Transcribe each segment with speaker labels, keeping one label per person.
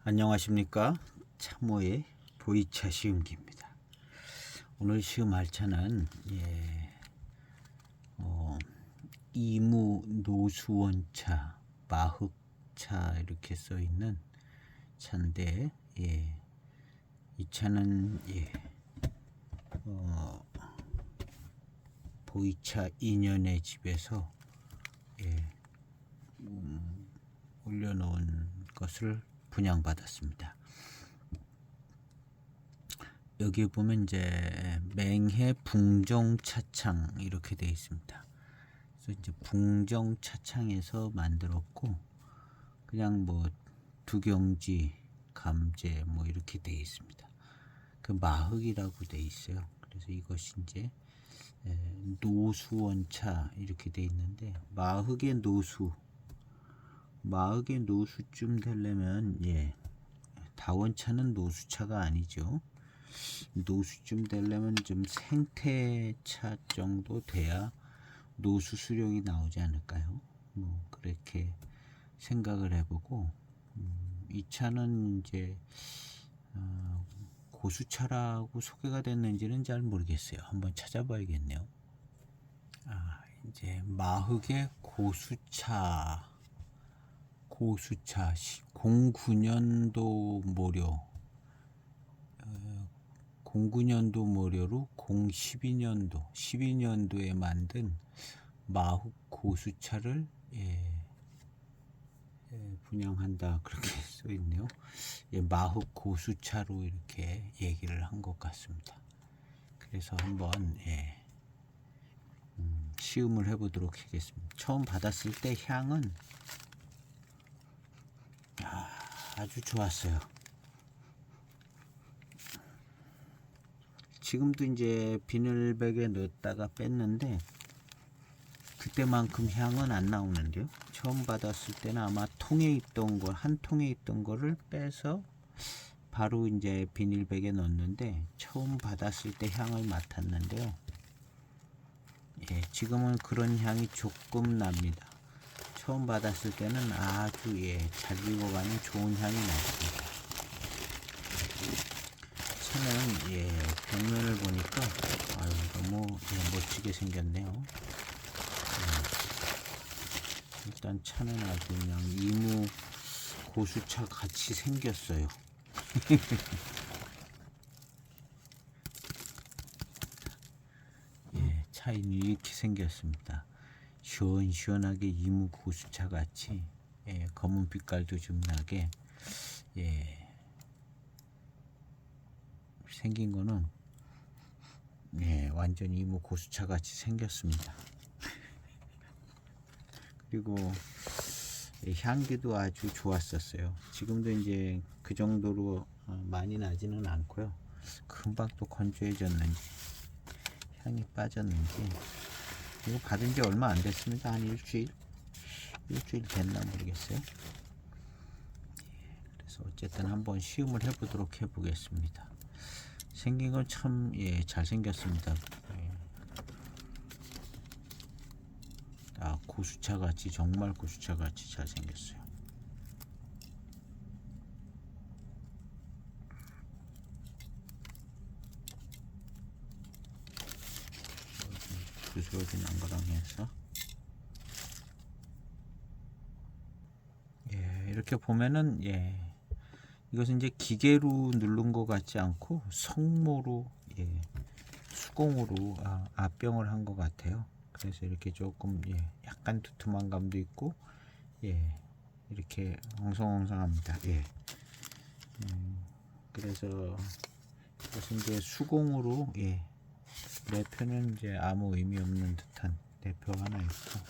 Speaker 1: 안녕하십니까. 참모의 보이차 시음기입니다. 오늘 시음할 차는 이무 노수원차 마흑차 이렇게 써있는 차인데 이 차는 보이차 2년의 집에서 올려놓은 것을 분양받았습니다. 여기 보면 이제 맹해 붕정 차창 이렇게 되어 있습니다. 그래서 이제 붕정 차창에서 만들었고 그냥 뭐 두경지, 감재 뭐 이렇게 되어 있습니다. 그 마흑이라고 되어 있어요. 그래서 이것이 이제 노수원차 이렇게 되어 있는데 마흑의 노수쯤 되려면 다원차는 노수차가 아니죠. 노수쯤 되려면 좀 생태차 정도 돼야 노수 수령이 나오지 않을까요? 뭐 그렇게 생각을 해보고 이 차는 이제 고수차라고 소개가 됐는지는 잘 모르겠어요. 한번 찾아봐야겠네요. 이제 마흑의 고수차 09년도 모료로 12년도에 만든 마흑 고수차를 분양한다 그렇게 써 있네요. 마흑 고수차로 이렇게 얘기를 한 것 같습니다. 그래서 한번 시음을 해보도록 하겠습니다. 처음 받았을 때 향은 아주 좋았어요. 지금도 이제 비닐백에 넣었다가 뺐는데 그때만큼 향은 안 나오는데요. 처음 받았을 때는 아마 한 통에 있던 거를 빼서 바로 이제 비닐백에 넣었는데 처음 받았을 때 향을 맡았는데요. 지금은 그런 향이 조금 납니다. 처음 받았을 때는 아주 잘 익어가는 좋은 향이 났습니다. 차는 벽면을 보니까 너무 멋지게 생겼네요. 일단 차는 아주 그냥 이무 고수차 같이 생겼어요. 차는 이렇게 생겼습니다. 시원시원하게 이무 고수차 같이 검은 빛깔도 좀 나게 생긴 거는 완전 이무 고수차 같이 생겼습니다. 그리고 향기도 아주 좋았었어요. 지금도 이제 그 정도로 많이 나지는 않고요. 금방 또 건조해졌는지 향이 빠졌는지 이거 받은 지 얼마 안 됐습니다. 한 일주일 됐나 모르겠어요. 그래서 어쨌든 한번 시음을 해보겠습니다. 생긴 건 참 잘생겼습니다. 고수차 같이 정말 고수차 같이 잘생겼어요. 부스러진 거랑 해서 이렇게 보면은 이것은 이제 기계로 누른 것 같지 않고 성모로 수공으로 압병을 한 것 같아요. 그래서 이렇게 조금 약간 두툼한 감도 있고 이렇게 엉성엉성합니다. 그래서 이것은 이제 수공으로 내표는 이제 아무 의미 없는 듯한 내표 하나 있고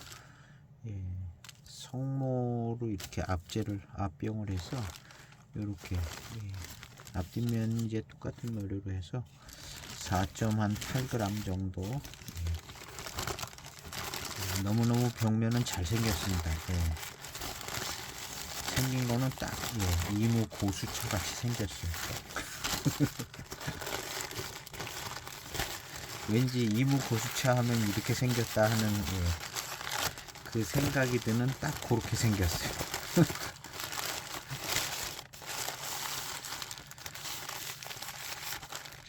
Speaker 1: 성모로 이렇게 압병을 해서 이렇게 앞뒷면 이제 똑같은 노료로 해서 4.8g 정도 너무너무 벽면은 잘생겼습니다. 생긴 거는 딱 이무 고수차 같이 생겼어요. 왠지 이무 고수차 하면 이렇게 생겼다 하는 그 생각이 드는 딱 그렇게 생겼어요.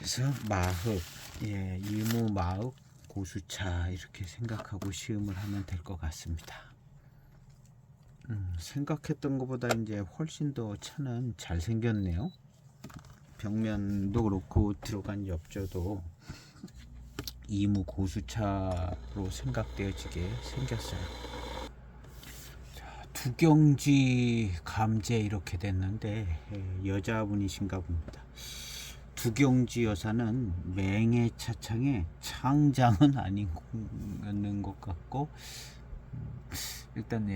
Speaker 1: 그래서 마흑, 예, 이무 마흑 고수차 이렇게 생각하고 시음을 하면 될 것 같습니다. 생각했던 것보다 이제 훨씬 더 차는 잘 생겼네요. 벽면도 그렇고 들어간 엽조도 이무 고수차로 생각되어지게 생겼어요. 자, 두경지 감제 이렇게 됐는데 여자분이신가 봅니다. 두경지 여사는 맹해 차창의 창장은 아닌 것 같고, 일단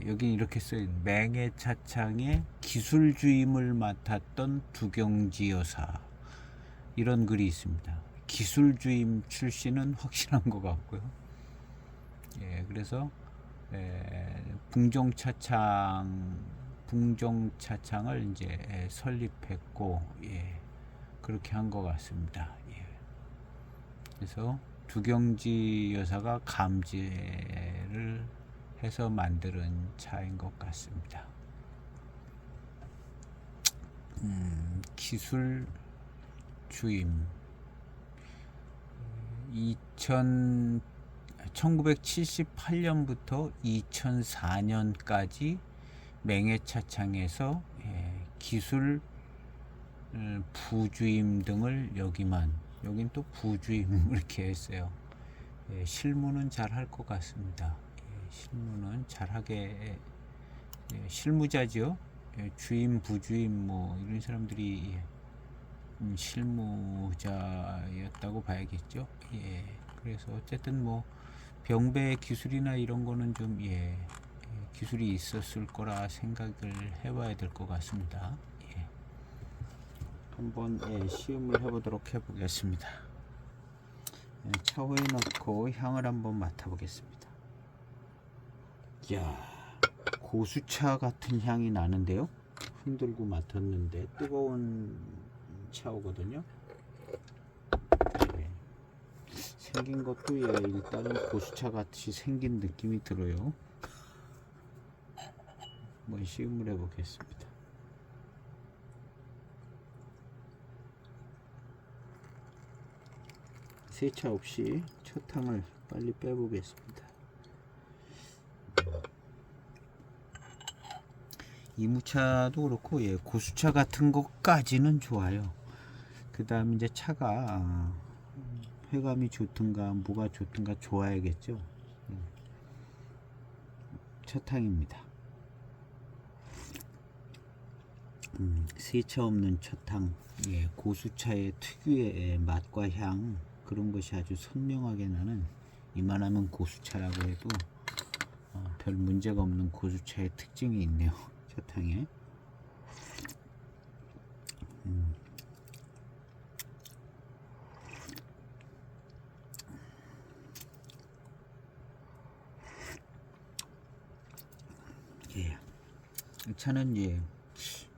Speaker 1: 여기 이렇게 써있는 맹해 차창의 기술주임을 맡았던 두경지 여사, 이런 글이 있습니다. 기술주임 출신은 확실한 것 같고요. 예, 그래서 붕종차창을 이제 설립했고, 예, 그렇게 한 것 같습니다. 예. 그래서 두경지 여사가 감제를 해서 만드는 차인 것 같습니다. 기술 주임 1978년부터 2004년까지 맹해차창에서 기술 부주임 등을 여긴 또 부주임 이렇게 했어요. 실무는 잘 할 것 같습니다. 실무는 잘하게, 실무자죠. 주임 부주임 뭐 이런 사람들이 실무자였다고 봐야겠죠. 예. 그래서 어쨌든 뭐 병배 기술이나 이런 거는 좀 기술이 있었을 거라 생각을 해봐야 될 것 같습니다. 예. 한번 시음을 해보겠습니다. 차후에 넣고 향을 한번 맡아보겠습니다. 이야, 고수차 같은 향이 나는데요. 흔들고 맡았는데 뜨거운 차오거든요. 생긴 것도 일단은 고수차 같이 생긴 느낌이 들어요. 한번 시음을 해보겠습니다. 세차 없이 첫 향을 빨리 빼보겠습니다. 이무차도 그렇고 고수차 같은 것까지는 좋아요. 그 다음 이제 차가 회감이 좋든가 뭐가 좋든가 좋아야겠죠. 첫 향입니다. 세차 없는 첫 향, 고수차의 특유의 맛과 향, 그런 것이 아주 선명하게 나는, 이만하면 고수차라고 해도 별 문제가 없는 고수차의 특징이 있네요. 첫 향에. 이 차는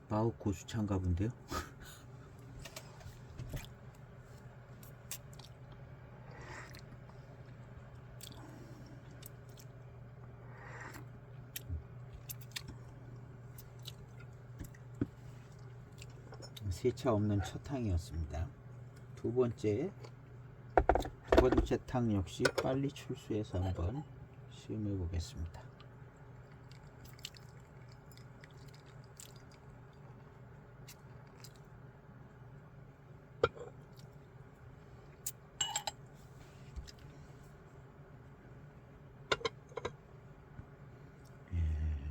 Speaker 1: 마옥 고수차인가 본데요. 세차 없는 첫 향이었습니다. 두 번째 향 역시 빨리 출수해서 한번 시음해 보겠습니다.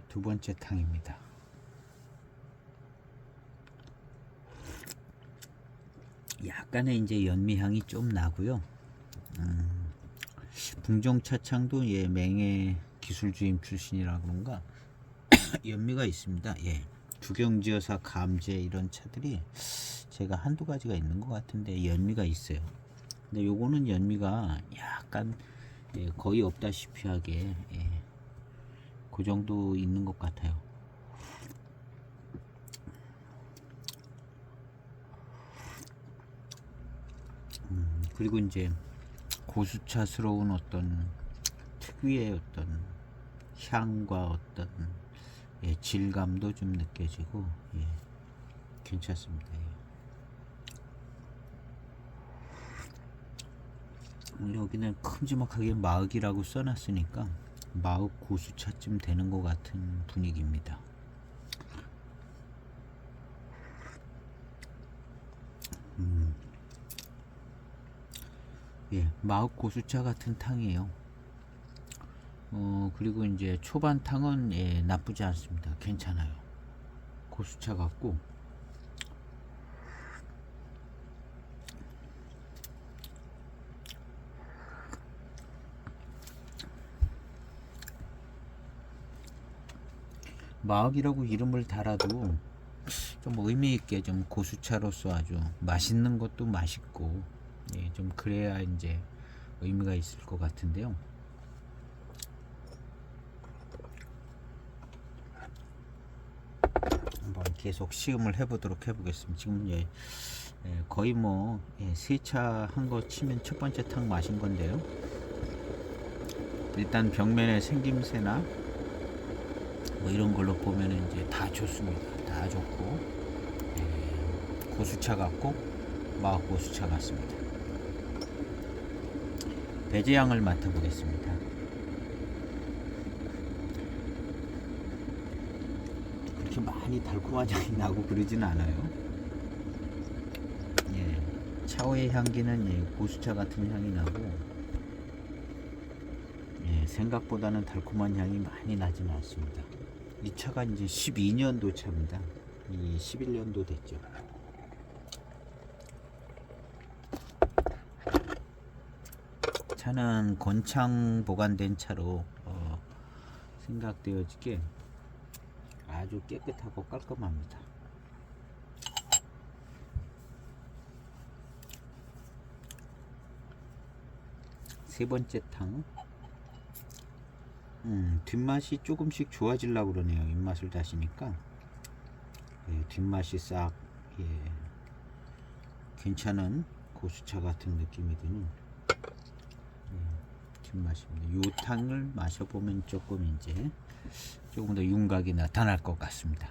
Speaker 1: 두 번째 탕입니다. 약간의 이제 연미향이 좀 나고요. 붕종차창도 맹해 기술주임 출신이라 그런가 연미가 있습니다. 두경지여사 감제 이런 차들이 제가 한두 가지가 있는 것 같은데 연미가 있어요. 근데 요거는 연미가 약간 거의 없다시피 하게 그 정도 있는 것 같아요. 그리고 이제 고수차스러운 어떤 특유의 어떤 향과 어떤 질감도 좀 느껴지고 괜찮습니다. 여기는 큼지막하게 마흑이라고 써놨으니까 마흑 고수차쯤 되는 것 같은 분위기입니다. 예, 마흑 고수차 같은 탕이에요. 그리고 이제 초반 탕은 예, 나쁘지 않습니다. 괜찮아요. 고수차 같고 마흑이라고 이름을 달아도 좀 의미있게 좀 고수차로서 아주 맛있는 것도 맛있고 예, 좀 그래야 이제 의미가 있을 것 같은데요. 한번 계속 시음을 해보도록 해보겠습니다. 지금 예, 거의 뭐 세차 한 거 치면 첫 번째 탕 마신 건데요. 일단 벽면의 생김새나 뭐 이런 걸로 보면 이제 다 좋습니다. 다 좋고 고수차 같고 마흑 고수차 같습니다. 배제향을 맡아보겠습니다. 그렇게 많이 달콤한 향이 나고 그러진 않아요. 예, 차오의 향기는 예, 고수차 같은 향이 나고 예, 생각보다는 달콤한 향이 많이 나진 않습니다. 이 차가 이제 12년도 차입니다. 이 11년도 됐죠. 차는 건창 보관된 차로 생각되어지게 아주 깨끗하고 깔끔합니다. 세 번째 탕. 뒷맛이 조금씩 좋아지려고 그러네요. 입맛을 다시니까 예, 뒷맛이 싹 예, 괜찮은 고수차 같은 느낌이 드는 예, 뒷맛입니다. 이 탕을 마셔보면 조금 이제 조금 더 윤곽이 나타날 것 같습니다.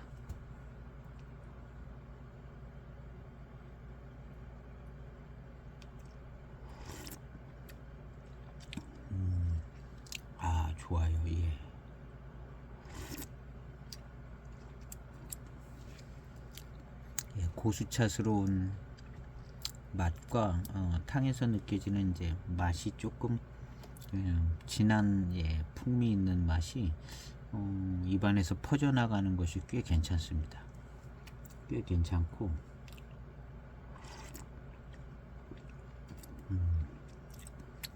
Speaker 1: 좋아요. 예. 예, 고수차스러운 맛과 탕에서 느껴지는 이제 맛이 조금 진한 예, 풍미 있는 맛이 입안에서 퍼져나가는 것이 꽤 괜찮습니다. 꽤 괜찮고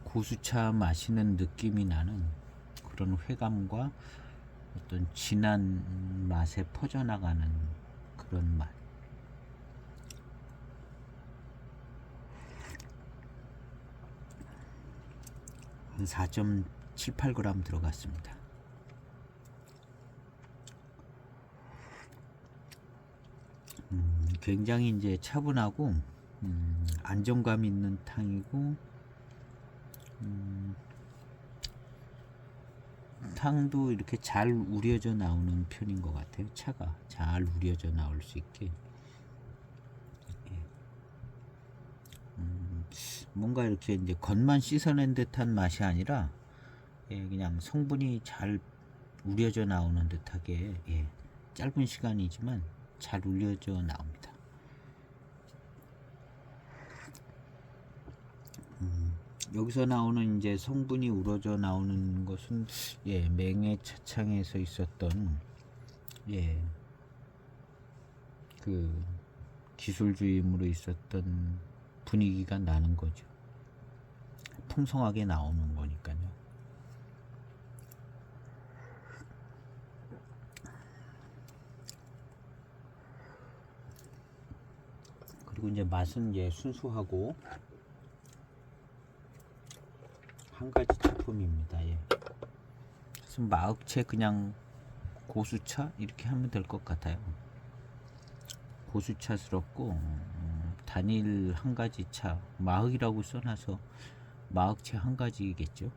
Speaker 1: 고수차 마시는 느낌이 나는 그런 회감과 어떤 진한 맛에 퍼져나가는 그런 맛. 4.78g 들어갔습니다. 굉장히 이제 차분하고 안정감 있는 탕이고 탕도 이렇게 잘 우려져 나오는 편인 것 같아요. 차가 잘 우려져 나올 수 있게 뭔가 이렇게 이제 겉만 씻어낸 듯한 맛이 아니라 예, 그냥 성분이 잘 우려져 나오는 듯하게 예, 짧은 시간이지만 잘 우려져 나옵니다. 여기서 나오는 이제 성분이 우러져 나오는 것은 예, 맹해 차창에서 있었던 예, 그 기술주의임으로 있었던 분위기가 나는 거죠. 풍성하게 나오는 거니까요. 그리고 이제 맛은 이제 순수하고 한 가지 제품입니다. 예. 그래서 마흑채 그냥 고수차 이렇게 하면 될 것 같아요. 고수차스럽고 단일 한 가지 차 마흑이라고 써놔서 마흑채 한 가지겠죠.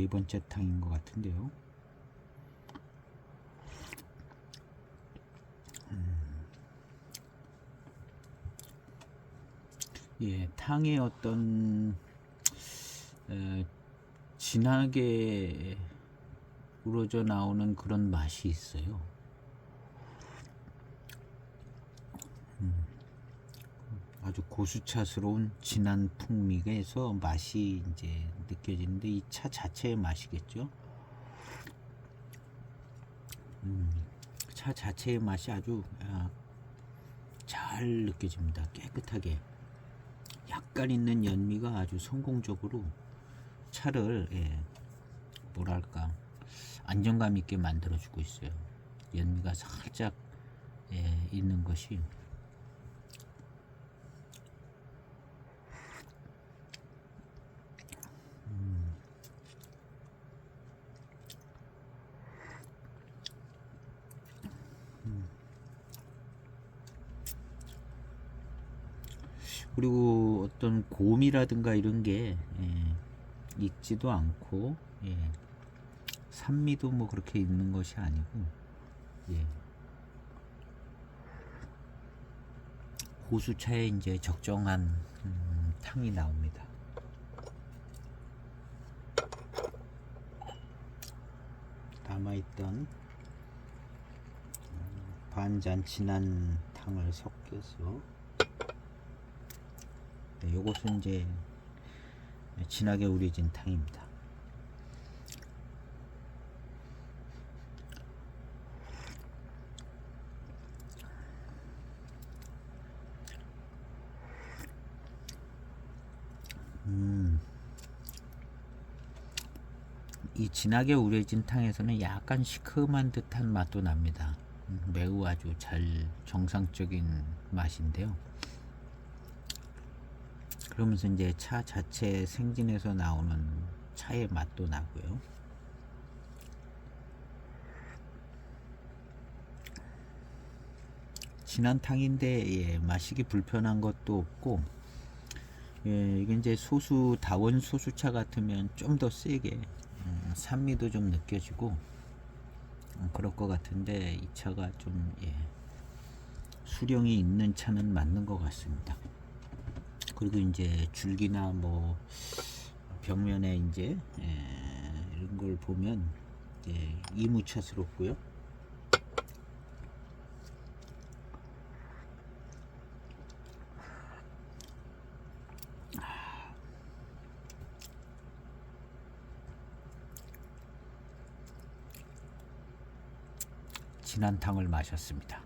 Speaker 1: 네 번째 탕인 것 같은데요. 예, 탕의 어떤 진하게 우러져 나오는 그런 맛이 있어요. 아주 고수차스러운 진한 풍미에서 맛이 이제 느껴지는데 이 차 자체의 맛이겠죠. 차 자체의 맛이 아주 잘 느껴집니다. 깨끗하게 약간 있는 연미가 아주 성공적으로 차를 뭐랄까 안정감 있게 만들어주고 있어요. 연미가 살짝 있는 것이 그리고 어떤 곰이라든가 이런 게 있지도 않고 산미도 뭐 그렇게 있는 것이 아니고 고수차에 이제 적정한 탕이 나옵니다. 남아있던 반잔 진한 탕을 섞여서 요것은 이제 진하게 우려진 탕입니다. 이 진하게 우려진 탕에서는 약간 시큼한 듯한 맛도 납니다. 매우 아주 잘 정상적인 맛인데요. 그러면서 이제 차 자체 생진에서 나오는 차의 맛도 나고요. 진한 탕인데 마시기 불편한 것도 없고 이게 이제 소수 다원 소수차 같으면 좀 더 세게 산미도 좀 느껴지고 그럴 것 같은데 이 차가 좀 수령이 있는 차는 맞는 것 같습니다. 그리고 이제 줄기나 뭐 벽면에 이제 이런 걸 보면 이무차스럽고요. 진한 탕을 마셨습니다.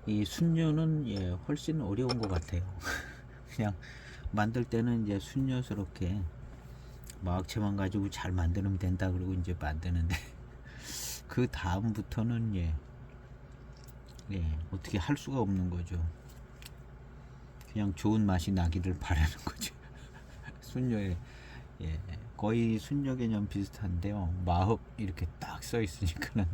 Speaker 1: 이 순녀는 훨씬 어려운 것 같아요. 그냥 만들 때는 이제 순녀스럽게 마악채만 가지고 잘 만들면 된다 그러고 이제 만드는데 그 다음부터는 어떻게 할 수가 없는 거죠. 그냥 좋은 맛이 나기를 바라는 거죠. 순녀에 거의 순녀 개념 비슷한데요. 마흡 이렇게 딱 써 있으니까는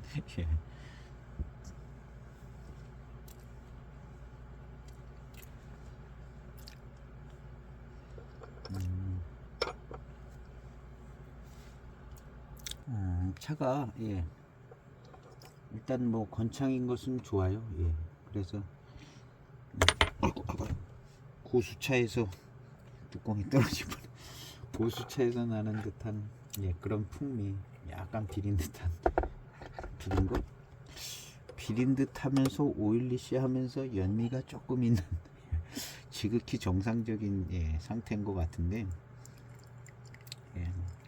Speaker 1: 차가 일단 뭐 건창인 것은 좋아요. 그래서 고수차에서 뚜껑이 떨어지면 고수차에서 나는 듯한 그런 풍미, 약간 비린 듯한 비린 것 비린 듯하면서 오일리시 하면서 연미가 조금 있는 지극히 정상적인 상태인 것 같은데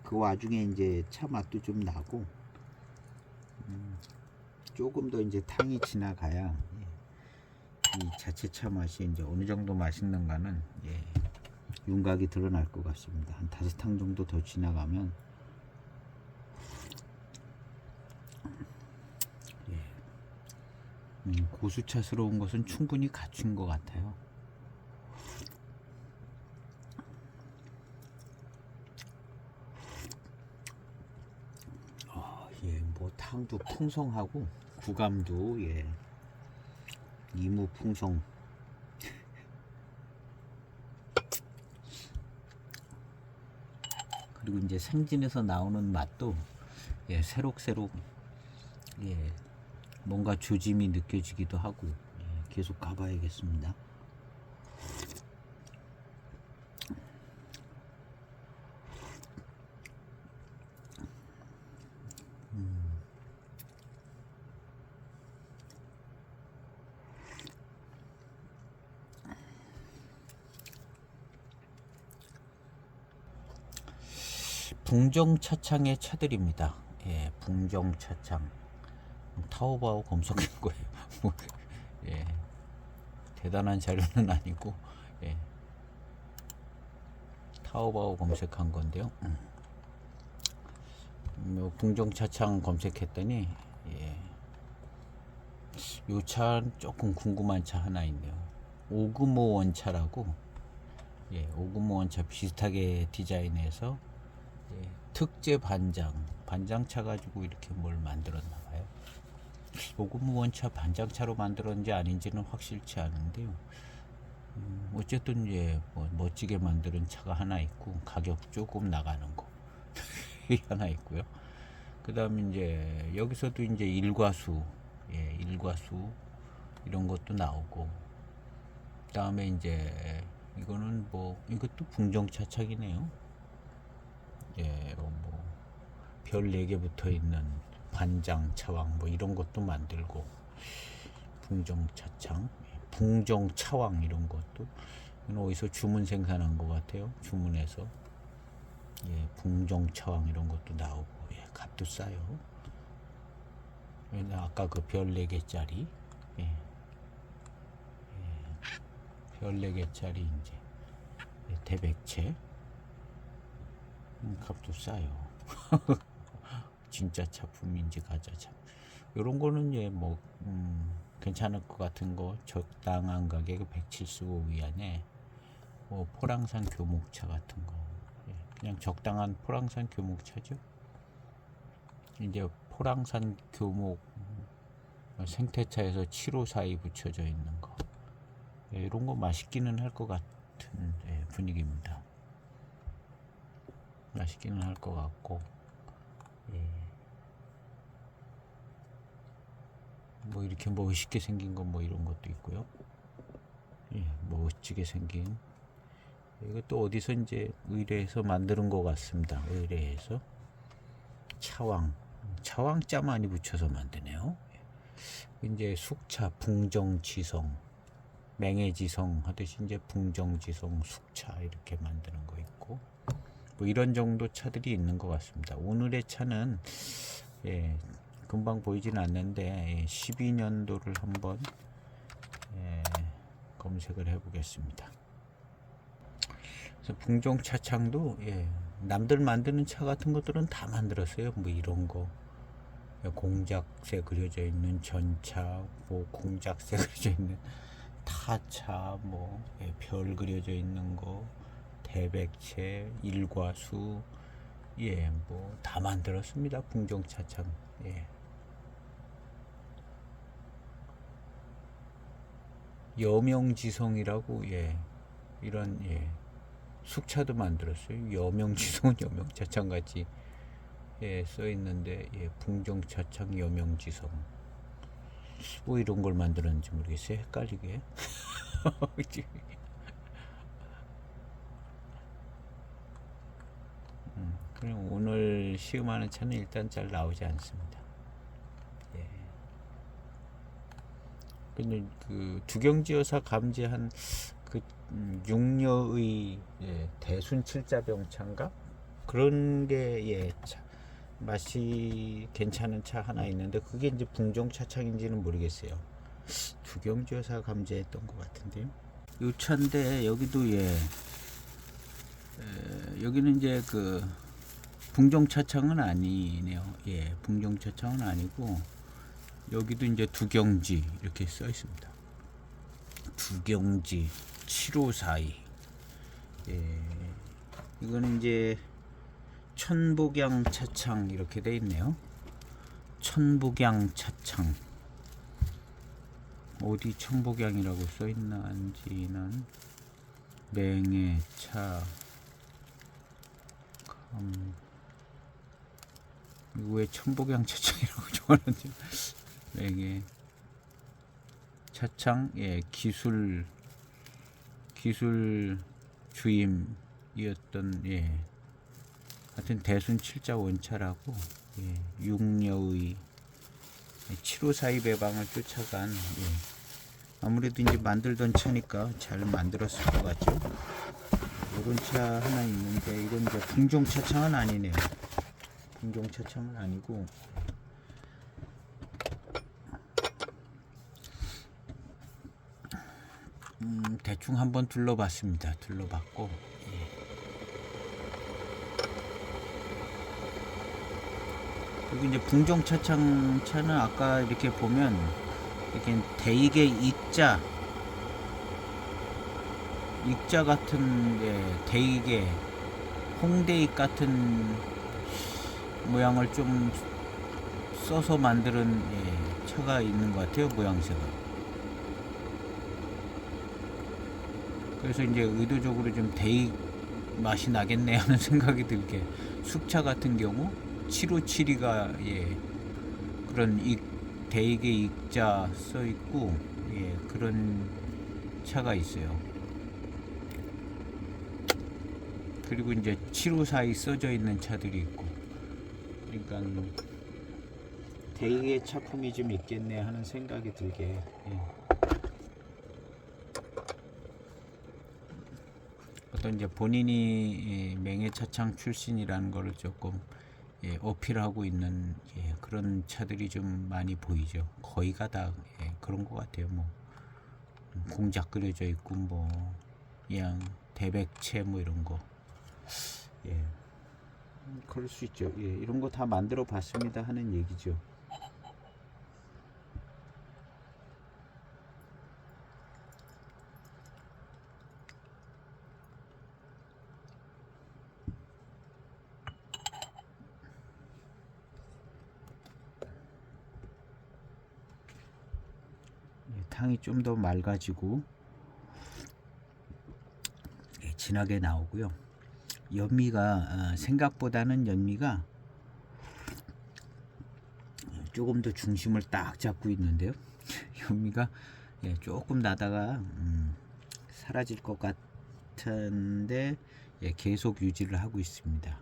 Speaker 1: 그 와중에 이제 차 맛도 좀 나고 조금 더 이제 탕이 지나가야 이 자체 차 맛이 이제 어느 정도 맛있는가는 윤곽이 드러날 것 같습니다. 한 5탕 정도 더 지나가면 고수차스러운 것은 충분히 갖춘 것 같아요. 뭐 탕도 풍성하고 구감도 이무풍성 그리고 이제 생진에서 나오는 맛도 예, 새록새록 예, 뭔가 조짐이 느껴지기도 하고 예, 계속 가봐야겠습니다. 붕종차창의 차들입니다. 예, 붕종차창. 타오바오 검색한 거예요. 예, 대단한 자료는 아니고 예, 타오바오 검색한 건데요. 붕종차창 검색했더니 예, 요 차 조금 궁금한 차 하나 있네요. 오그모 원차라고 예, 오그모 원차 비슷하게 디자인해서 예, 특제 반장차 가지고 이렇게 뭘 만들었나 봐요. 오그모 원차 반장차로 만들었는지 아닌지는 확실치 않은데요. 어쨌든 예, 뭐 멋지게 만드는 차가 하나 있고 가격 조금 나가는 거 하나 있고요. 그 다음에 이제 여기서도 이제 일과수 예, 일과수 이런 것도 나오고, 그 다음에 이제 이거는 뭐 이것도 붕종차창이네요. 예, 뭐 별 4개 붙어 있는 반장 차왕 뭐 이런 것도 만들고, 붕종차창, 붕종차왕 이런 것도 이건 어디서 주문 생산한 것 같아요. 주문해서 예, 붕종차왕 이런 것도 나오고 예, 값도 싸요. 아까 그 별 4개짜리 예, 예, 별 4개짜리 이제 예, 대백채 값도 싸요. 진짜 차품인지 가짜 차 요런 거는 예, 뭐 괜찮을 것 같은 거 적당한 가격에 175 위안에 뭐 포랑산 교목차 같은 거 예, 그냥 적당한 포랑산 교목차죠. 이제 포랑산 교목 생태차에서 754이 붙여져 있는 거 예, 이런 거 맛있기는 할 것 같은 예, 분위기입니다. 맛있기는 할 것 같고 예. 뭐 이렇게 멋있게 생긴 거 뭐 이런 것도 있고요. 예, 멋지게 생긴 이것도 어디서 이제 의뢰해서 만드는 것 같습니다. 의뢰해서 차왕자 많이 붙여서 만드네요. 이제 숙차 붕정지성 맹해지성 하듯이 이제 붕정지성 숙차 이렇게 만드는 거 있고 뭐 이런 정도 차들이 있는 것 같습니다. 오늘의 차는 예, 금방 보이진 않는데 12년도를 한번 예, 검색을 해보겠습니다. 그래서 붕종차창도 예, 남들 만드는 차 같은 것들은 다 만들었어요. 뭐 이런 거 공작새 그려져 있는 전차, 뭐 공작새 그려져 있는 타차, 뭐 별 그려져 있는 거, 대백채, 일과수, 예, 뭐 다 만들었습니다. 붕종차창. 예. 여명지성이라고 예, 이런 예, 숙차도 만들었어요. 여명지성은 여명차창 같이 예, 써 있는데 예, 붕종차창 여명지성 뭐 이런 걸 만들었는지 모르겠어요. 헷갈리게. 그냥 오늘 시음하는 차는 일단 잘 나오지 않습니다. 예. 근데 그 두경지여사 감지한 그 육녀의 예, 대순 칠자병차인가 그런 게 예, 맛이 괜찮은 차 하나 있는데 그게 이제 붕종차창인지는 모르겠어요. 두경지여사 감지했던 것 같은데요. 요 차인데 여기도 예, 여기는 이제 그 붕종차창은 아니네요. 예, 붕종차창은 아니고 여기도 이제 두경지 이렇게 써 있습니다. 두경지 7542. 예, 이거는 이제 천복양 차창 이렇게 돼 있네요. 천복양 차창 어디 천복양이라고 써 있는지는 맹해차 이거 왜 천복양 차창이라고 적어놨죠? 이게 차창, 예, 기술 주임이었던, 예, 하여튼 대순 7자 원차라고, 예, 육녀의 7호사의 배방을 쫓아간, 예, 아무래도 이제 만들던 차니까 잘 만들었을 것 같죠. 이런 차 하나 있는데 이건 이제 궁종 차창은 아니네요. 궁종 차창은 아니고, 대충 한번 둘러봤습니다. 둘러봤고, 예. 그리고 이제 궁종 차창 차는 아까 이렇게 보면 이렇게 대익의 익자 같은, 예, 대익의 홍대익 같은 모양을 좀 써서 만드는, 예, 차가 있는 것 같아요. 모양새가. 그래서 이제 의도적으로 좀 대익 맛이 나겠네 하는 생각이 들게, 숙차 같은 경우 7572가, 예, 그런 대익의 익자 써 있고, 예, 그런 차가 있어요. 그리고 이제 754이 써져 있는 차들이 있고, 그러니까 대익의 차품이 좀 있겠네 하는 생각이 들게, 예. 어떤 이제 본인이, 예, 맹해차창 출신이라는 거를 조금, 예, 어필하고 있는, 예, 그런 차들이 좀 많이 보이죠. 거의가 다, 예, 그런 것 같아요. 뭐 공작 그려져 있고, 뭐 그냥 대백채 뭐 이런 거, 예, 그럴 수 있죠. 예, 이런 거 다 만들어 봤습니다 하는 얘기죠. 예, 탕이 좀 더 맑아지고, 예, 진하게 나오고요. 연미가, 생각보다는 연미가 조금 더 중심을 딱 잡고 있는데요. 연미가, 예, 조금 나다가 사라질 것 같은데, 예, 계속 유지를 하고 있습니다.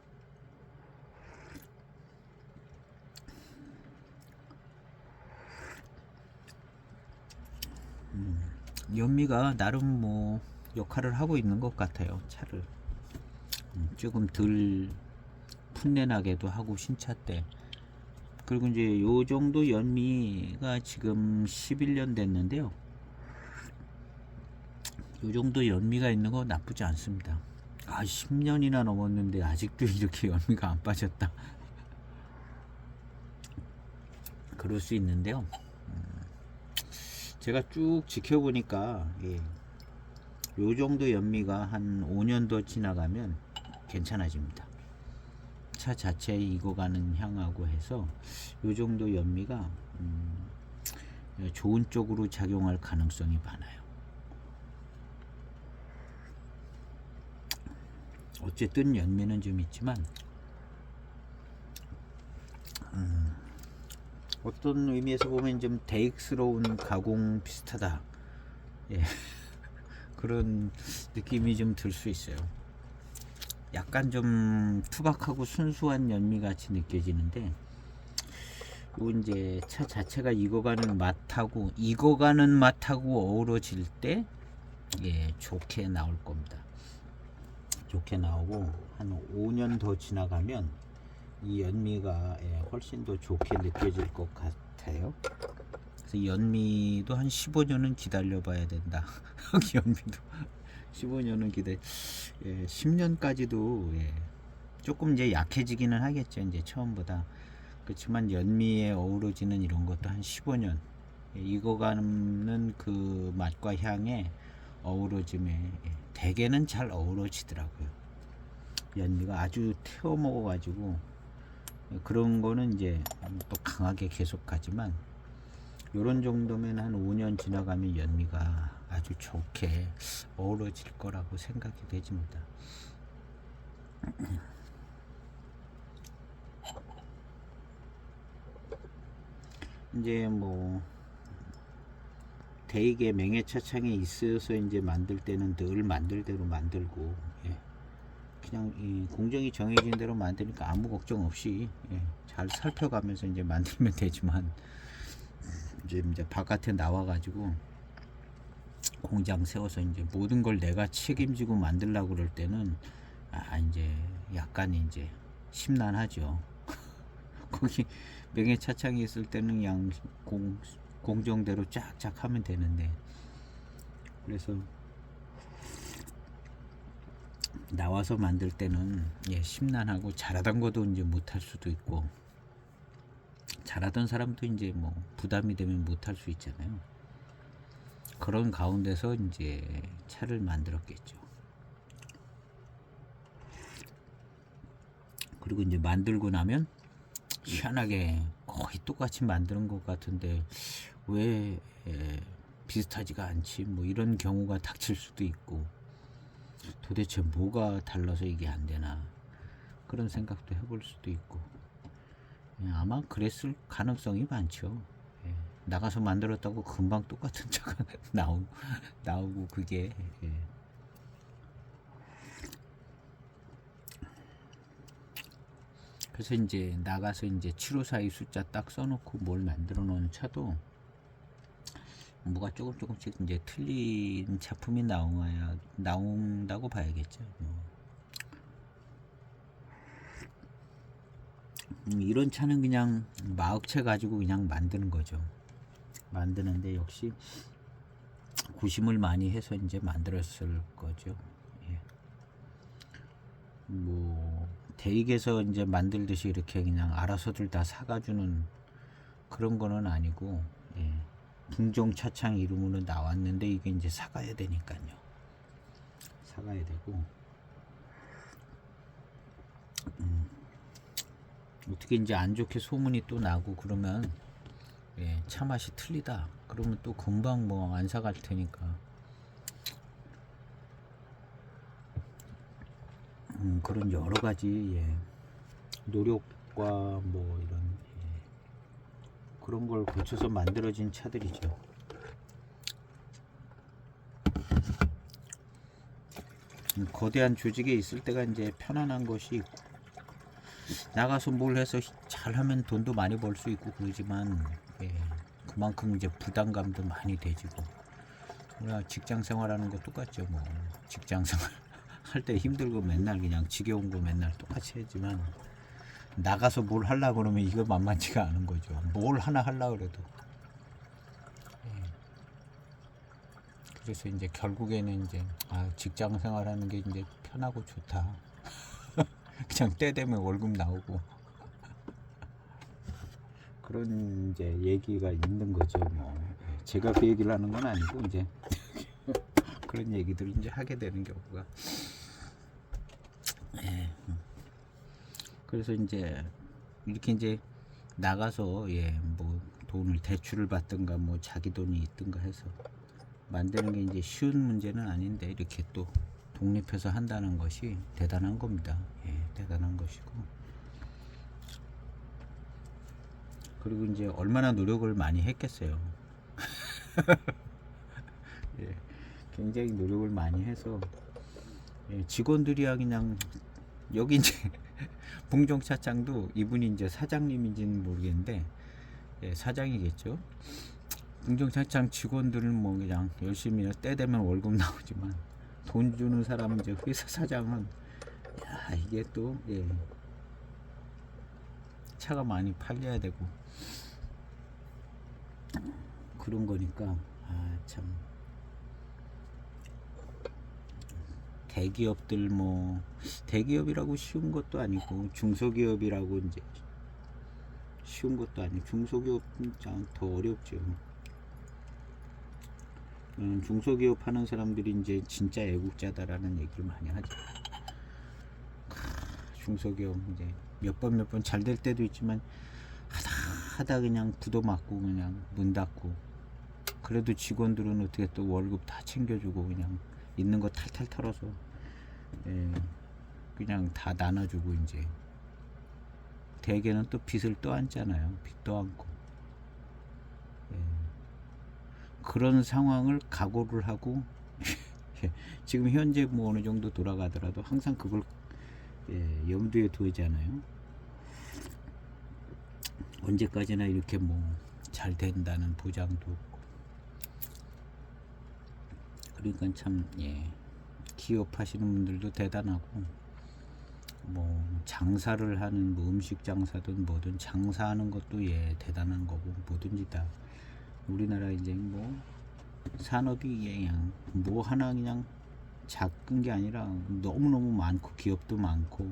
Speaker 1: 연미가 나름 뭐 역할을 하고 있는 것 같아요. 차를 조금 덜 풋내나게도 하고, 신차 때. 그리고 이제 요 정도 연미가 지금 11년 됐는데요. 요 정도 연미가 있는 거 나쁘지 않습니다. 10년이나 넘었는데 아직도 이렇게 연미가 안 빠졌다. 그럴 수 있는데요. 제가 쭉 지켜보니까, 예, 요 정도 연미가 한 5년 더 지나가면 괜찮아집니다. 차 자체에 익어가는 향하고 해서 요 정도 연미가, 좋은 쪽으로 작용할 가능성이 많아요. 어쨌든 연미는 좀 있지만, 어떤 의미에서 보면 좀 대익스러운 가공 비슷하다, 예, 그런 느낌이 좀 들 수 있어요. 약간 좀 투박하고 순수한 연미 같이 느껴지는데, 요 이제 차 자체가 익어가는 맛하고 어우러질 때, 예, 좋게 나올 겁니다. 좋게 나오고, 한 5년 더 지나가면 이 연미가, 예, 훨씬 더 좋게 느껴질 것 같아요. 그래서 연미도 한 15년은 기다려 봐야 된다. 연미도 15년은 예, 10년까지도, 예, 조금 이제 약해지기는 하겠죠, 이제 처음보다. 그렇지만 연미에 어우러지는 이런 것도 한 15년, 예, 익어가는 그 맛과 향에 어우러짐에, 예, 대개는 잘 어우러지더라고요. 연미가 아주 태워 먹어 가지고, 예, 그런 거는 이제 또 강하게 계속 가지만, 요런 정도면 한 5년 지나가면 연미가 아주 좋게 어우러질 거라고 생각이 되집니다. 이제 뭐 대익의 맹해차창에 있어서 이제 만들 때는 늘 만들 대로 만들고, 예. 그냥 이 공정이 정해진 대로 만드니까 아무 걱정 없이, 예. 잘 살펴가면서 이제 만들면 되지만, 이제 바깥에 나와 가지고 공장 세워서 이제 모든 걸 내가 책임지고 만들려고 그럴 때는 이제 약간 이제 심란하죠. 거기 명예차창이 있을 때는 그냥 공정대로 쫙쫙 하면 되는데, 그래서 나와서 만들 때는 예, 심란하고 잘하던 것도 이제 못할 수도 있고, 잘하던 사람도 이제 뭐 부담이 되면 못할 수 있잖아요. 그런 가운데서 이제 차를 만들었겠죠. 그리고 이제 만들고 나면 희한하게 거의 똑같이 만드는 것 같은데 왜 비슷하지가 않지, 뭐 이런 경우가 닥칠 수도 있고, 도대체 뭐가 달라서 이게 안 되나 그런 생각도 해볼 수도 있고, 아마 그랬을 가능성이 많죠. 예. 나가서 만들었다고 금방 똑같은 차가 나오고 그게, 예. 그래서 이제 나가서 이제 754이 숫자 딱 써놓고 뭘 만들어 놓은 차도 뭐가 조금씩 이제 틀린 작품이 나온다고 봐야겠죠. 이런 차는 그냥 마흑채 가지고 그냥 만드는 거죠. 만드는데 역시 구심을 많이 해서 이제 만들었을 거죠. 예. 뭐 대익에서 이제 만들듯이 이렇게 그냥 알아서들 다 사가주는 그런 거는 아니고, 예. 붕종 차창 이름으로 나왔는데 이게 이제 사가야 되니까요. 사가야 되고, 어떻게 이제 안 좋게 소문이 또 나고 그러면, 예, 차 맛이 틀리다 그러면 또 금방 뭐 안 사갈 테니까, 그런 여러 가지, 예, 노력과 뭐 이런, 예, 그런 걸 거쳐서 만들어진 차들이죠. 거대한 조직에 있을 때가 이제 편안한 것이 있고, 나가서 뭘 해서 잘하면 돈도 많이 벌 수 있고 그러지만, 예, 그만큼 이제 부담감도 많이 되지고, 우리가 직장 생활하는 거 똑같죠. 뭐 직장 생활 할 때 힘들고 맨날 그냥 지겨운 거 맨날 똑같이 했지만, 나가서 뭘 하려고 그러면 이거 만만치가 않은 거죠. 뭘 하나 하려고 그래도. 예. 그래서 이제 결국에는 이제 직장 생활하는 게 이제 편하고 좋다. 그냥 때 되면 월급 나오고 그런 이제 얘기가 있는 거죠. 뭐 제가 그 얘기를 하는 건 아니고 이제 그런 얘기들을 이제 하게 되는 경우가. 예. 그래서 이제 이렇게 이제 나가서, 예, 뭐 돈을 대출을 받든가 뭐 자기 돈이 있든가 해서 만드는 게 이제 쉬운 문제는 아닌데, 이렇게 또 독립해서 한다는 것이 대단한 겁니다. 예, 대단한 것이고, 그리고 이제 얼마나 노력을 많이 했겠어요. 예, 굉장히 노력을 많이 해서, 예, 직원들이야 그냥 여기 이제 붕종차창도 이분이 이제 사장님인지는 모르겠는데, 예, 사장이겠죠. 붕종차창 직원들은 뭐 그냥 열심히 때 되면 월급 나오지만, 돈 주는 사람은 이제 회사 사장은, 야, 이게 또, 예, 차가 많이 팔려야 되고 그런 거니까, 참 대기업들, 뭐 대기업이라고 쉬운 것도 아니고 중소기업이라고 이제 쉬운 것도 아니고, 중소기업은 더 어렵죠. 중소기업 하는 사람들이 이제 진짜 애국자다라는 얘기를 많이 하죠. 중소기업 이제 몇 번 잘 될 때도 있지만, 하다 그냥 부도 맞고 그냥 문 닫고, 그래도 직원들은 어떻게 또 월급 다 챙겨주고 그냥 있는 거 탈탈 털어서, 예, 그냥 다 나눠주고, 이제 대개는 또 빚을 또 안잖아요. 빚도 안고. 그런 상황을 각오를 하고 지금 현재 뭐 어느 정도 돌아가더라도 항상 그걸 염두에 두잖아요. 언제까지나 이렇게 뭐 잘 된다는 보장도 없고. 그러니까 참 기업 하시는 분들도 대단하고, 뭐 장사를 하는 뭐 음식 장사든 뭐든 장사하는 것도 대단한 거고, 뭐든지 다 우리나라 이제 뭐 산업이 그냥 뭐 하나 그냥 작은 게 아니라 너무너무 많고 기업도 많고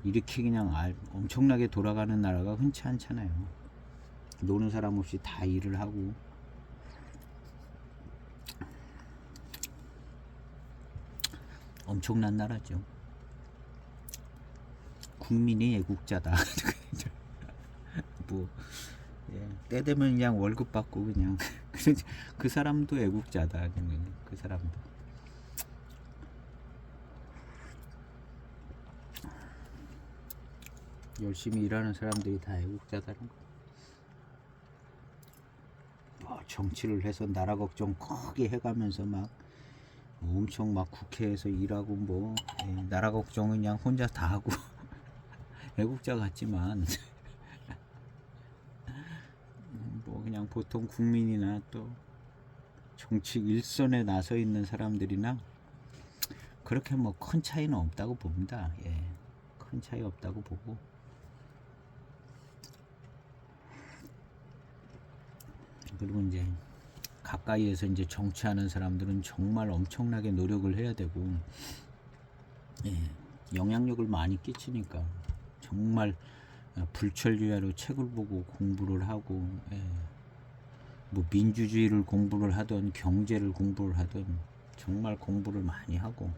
Speaker 1: 이렇게 그냥 엄청나게 돌아가는 나라가 흔치 않잖아요. 노는 사람 없이 다 일을 하고. 엄청난 나라죠. 국민이 애국자다. 뭐 때 되면 그냥 월급 받고 그냥 그 사람도 애국자다. 그 사람도. 열심히 일하는 사람들이 다 애국자다는 거. 뭐 정치를 해서 나라 걱정 크게 해가면서 막 엄청 막 국회에서 일하고 뭐 나라 걱정은 그냥 혼자 다 하고 애국자 같지만 뭐 그냥 보통 국민이나 또 정치 일선에 나서 있는 사람들이나 그렇게 뭐 큰 차이는 없다고 봅니다. 큰 차이 없다고 보고. 그리고 이제 가까이에서 이제 정치하는 사람들은 정말 엄청나게 노력을 해야 되고, 영향력을 많이 끼치니까 정말 불철주야로 책을 보고 공부를 하고, 뭐 민주주의를 공부를 하든 경제를 공부를 하든 정말 공부를 많이 하고,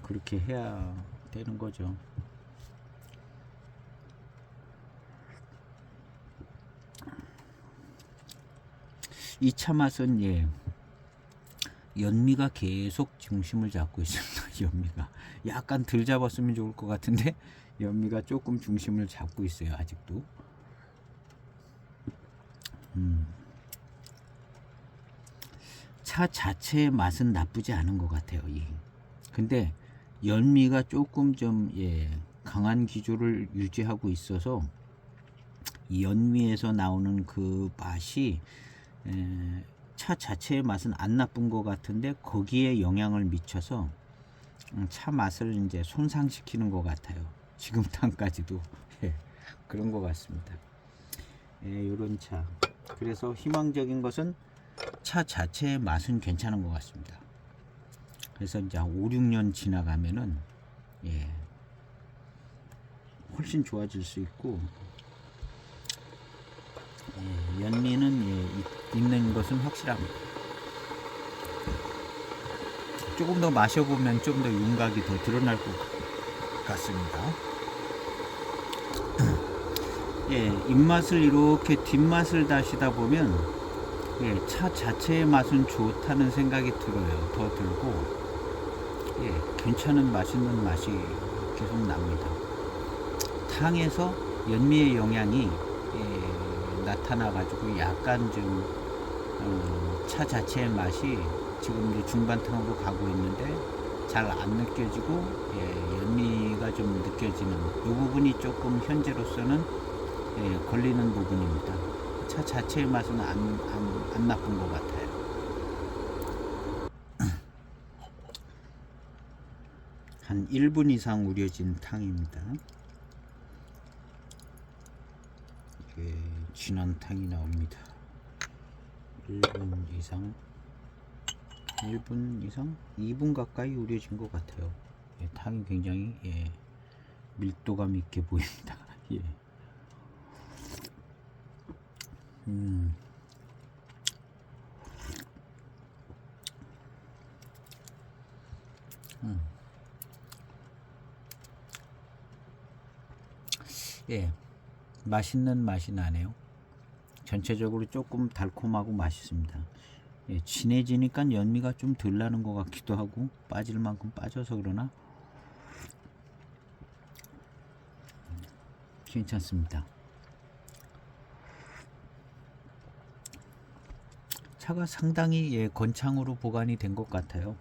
Speaker 1: 그렇게 해야 되는 거죠. 2차 맛은 연미가 계속 중심을 잡고 있습니다. 연미가 약간 덜 잡았으면 좋을 것 같은데 연미가 조금 중심을 잡고 있어요. 아직도. 차 자체의 맛은 나쁘지 않은 것 같아요. 근데 연미가 조금 좀 강한 기조를 유지하고 있어서 연미에서 나오는 그 맛이 차 자체의 맛은 안 나쁜 것 같은데 거기에 영향을 미쳐서 차 맛을 이제 손상시키는 것 같아요. 지금 탄까지도 그런 것 같습니다. 요런 차. 그래서 희망적인 것은 차 자체의 맛은 괜찮은 것 같습니다. 그래서 이제 5, 6년 지나가면은 훨씬 좋아질 수 있고, 연미는 있는 것은 확실합니다. 조금 더 마셔보면 좀 더 윤곽이 더 드러날 것 같습니다. 입맛을 이렇게 뒷맛을 다시다 보면 차 자체의 맛은 좋다는 생각이 들어요. 더 들고 괜찮은 맛있는 맛이 계속 납니다. 탕에서 연미의 영향이 나타나 가지고 약간 좀 차 자체의 맛이 지금 이제 중반탕으로 가고 있는데 잘 안 느껴지고 연미가 좀 느껴지는 이 부분이 조금 현재로서는 걸리는 부분입니다. 차 자체의 맛은 안 나쁜 것 같아요. 한 1분 이상 우려진 탕입니다. 진한 탕이 나옵니다. 1분 이상 2분 가까이 우려진 것 같아요. 탕이 굉장히 밀도감 있게 보입니다. 맛있는 맛이 나네요. 전체적으로 조금 달콤하고 맛있습니다. 진해지니까 연미가 좀 덜 나는 것 같기도 하고, 빠질 만큼 빠져서 그러나 괜찮습니다. 차가 상당히 예, 건창으로 보관이 된 것 같아요.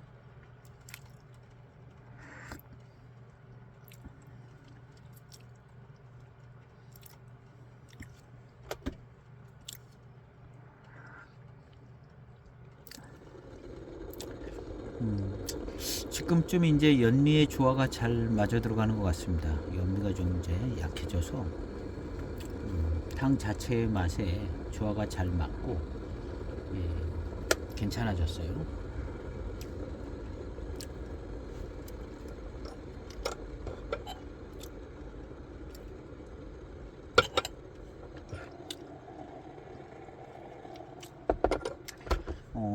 Speaker 1: 지금쯤 이제 연미의 조화가 잘 맞아 들어가는 것 같습니다. 연미가 좀 이제 약해져서 탕 자체의 맛에 조화가 잘 맞고 예, 괜찮아졌어요.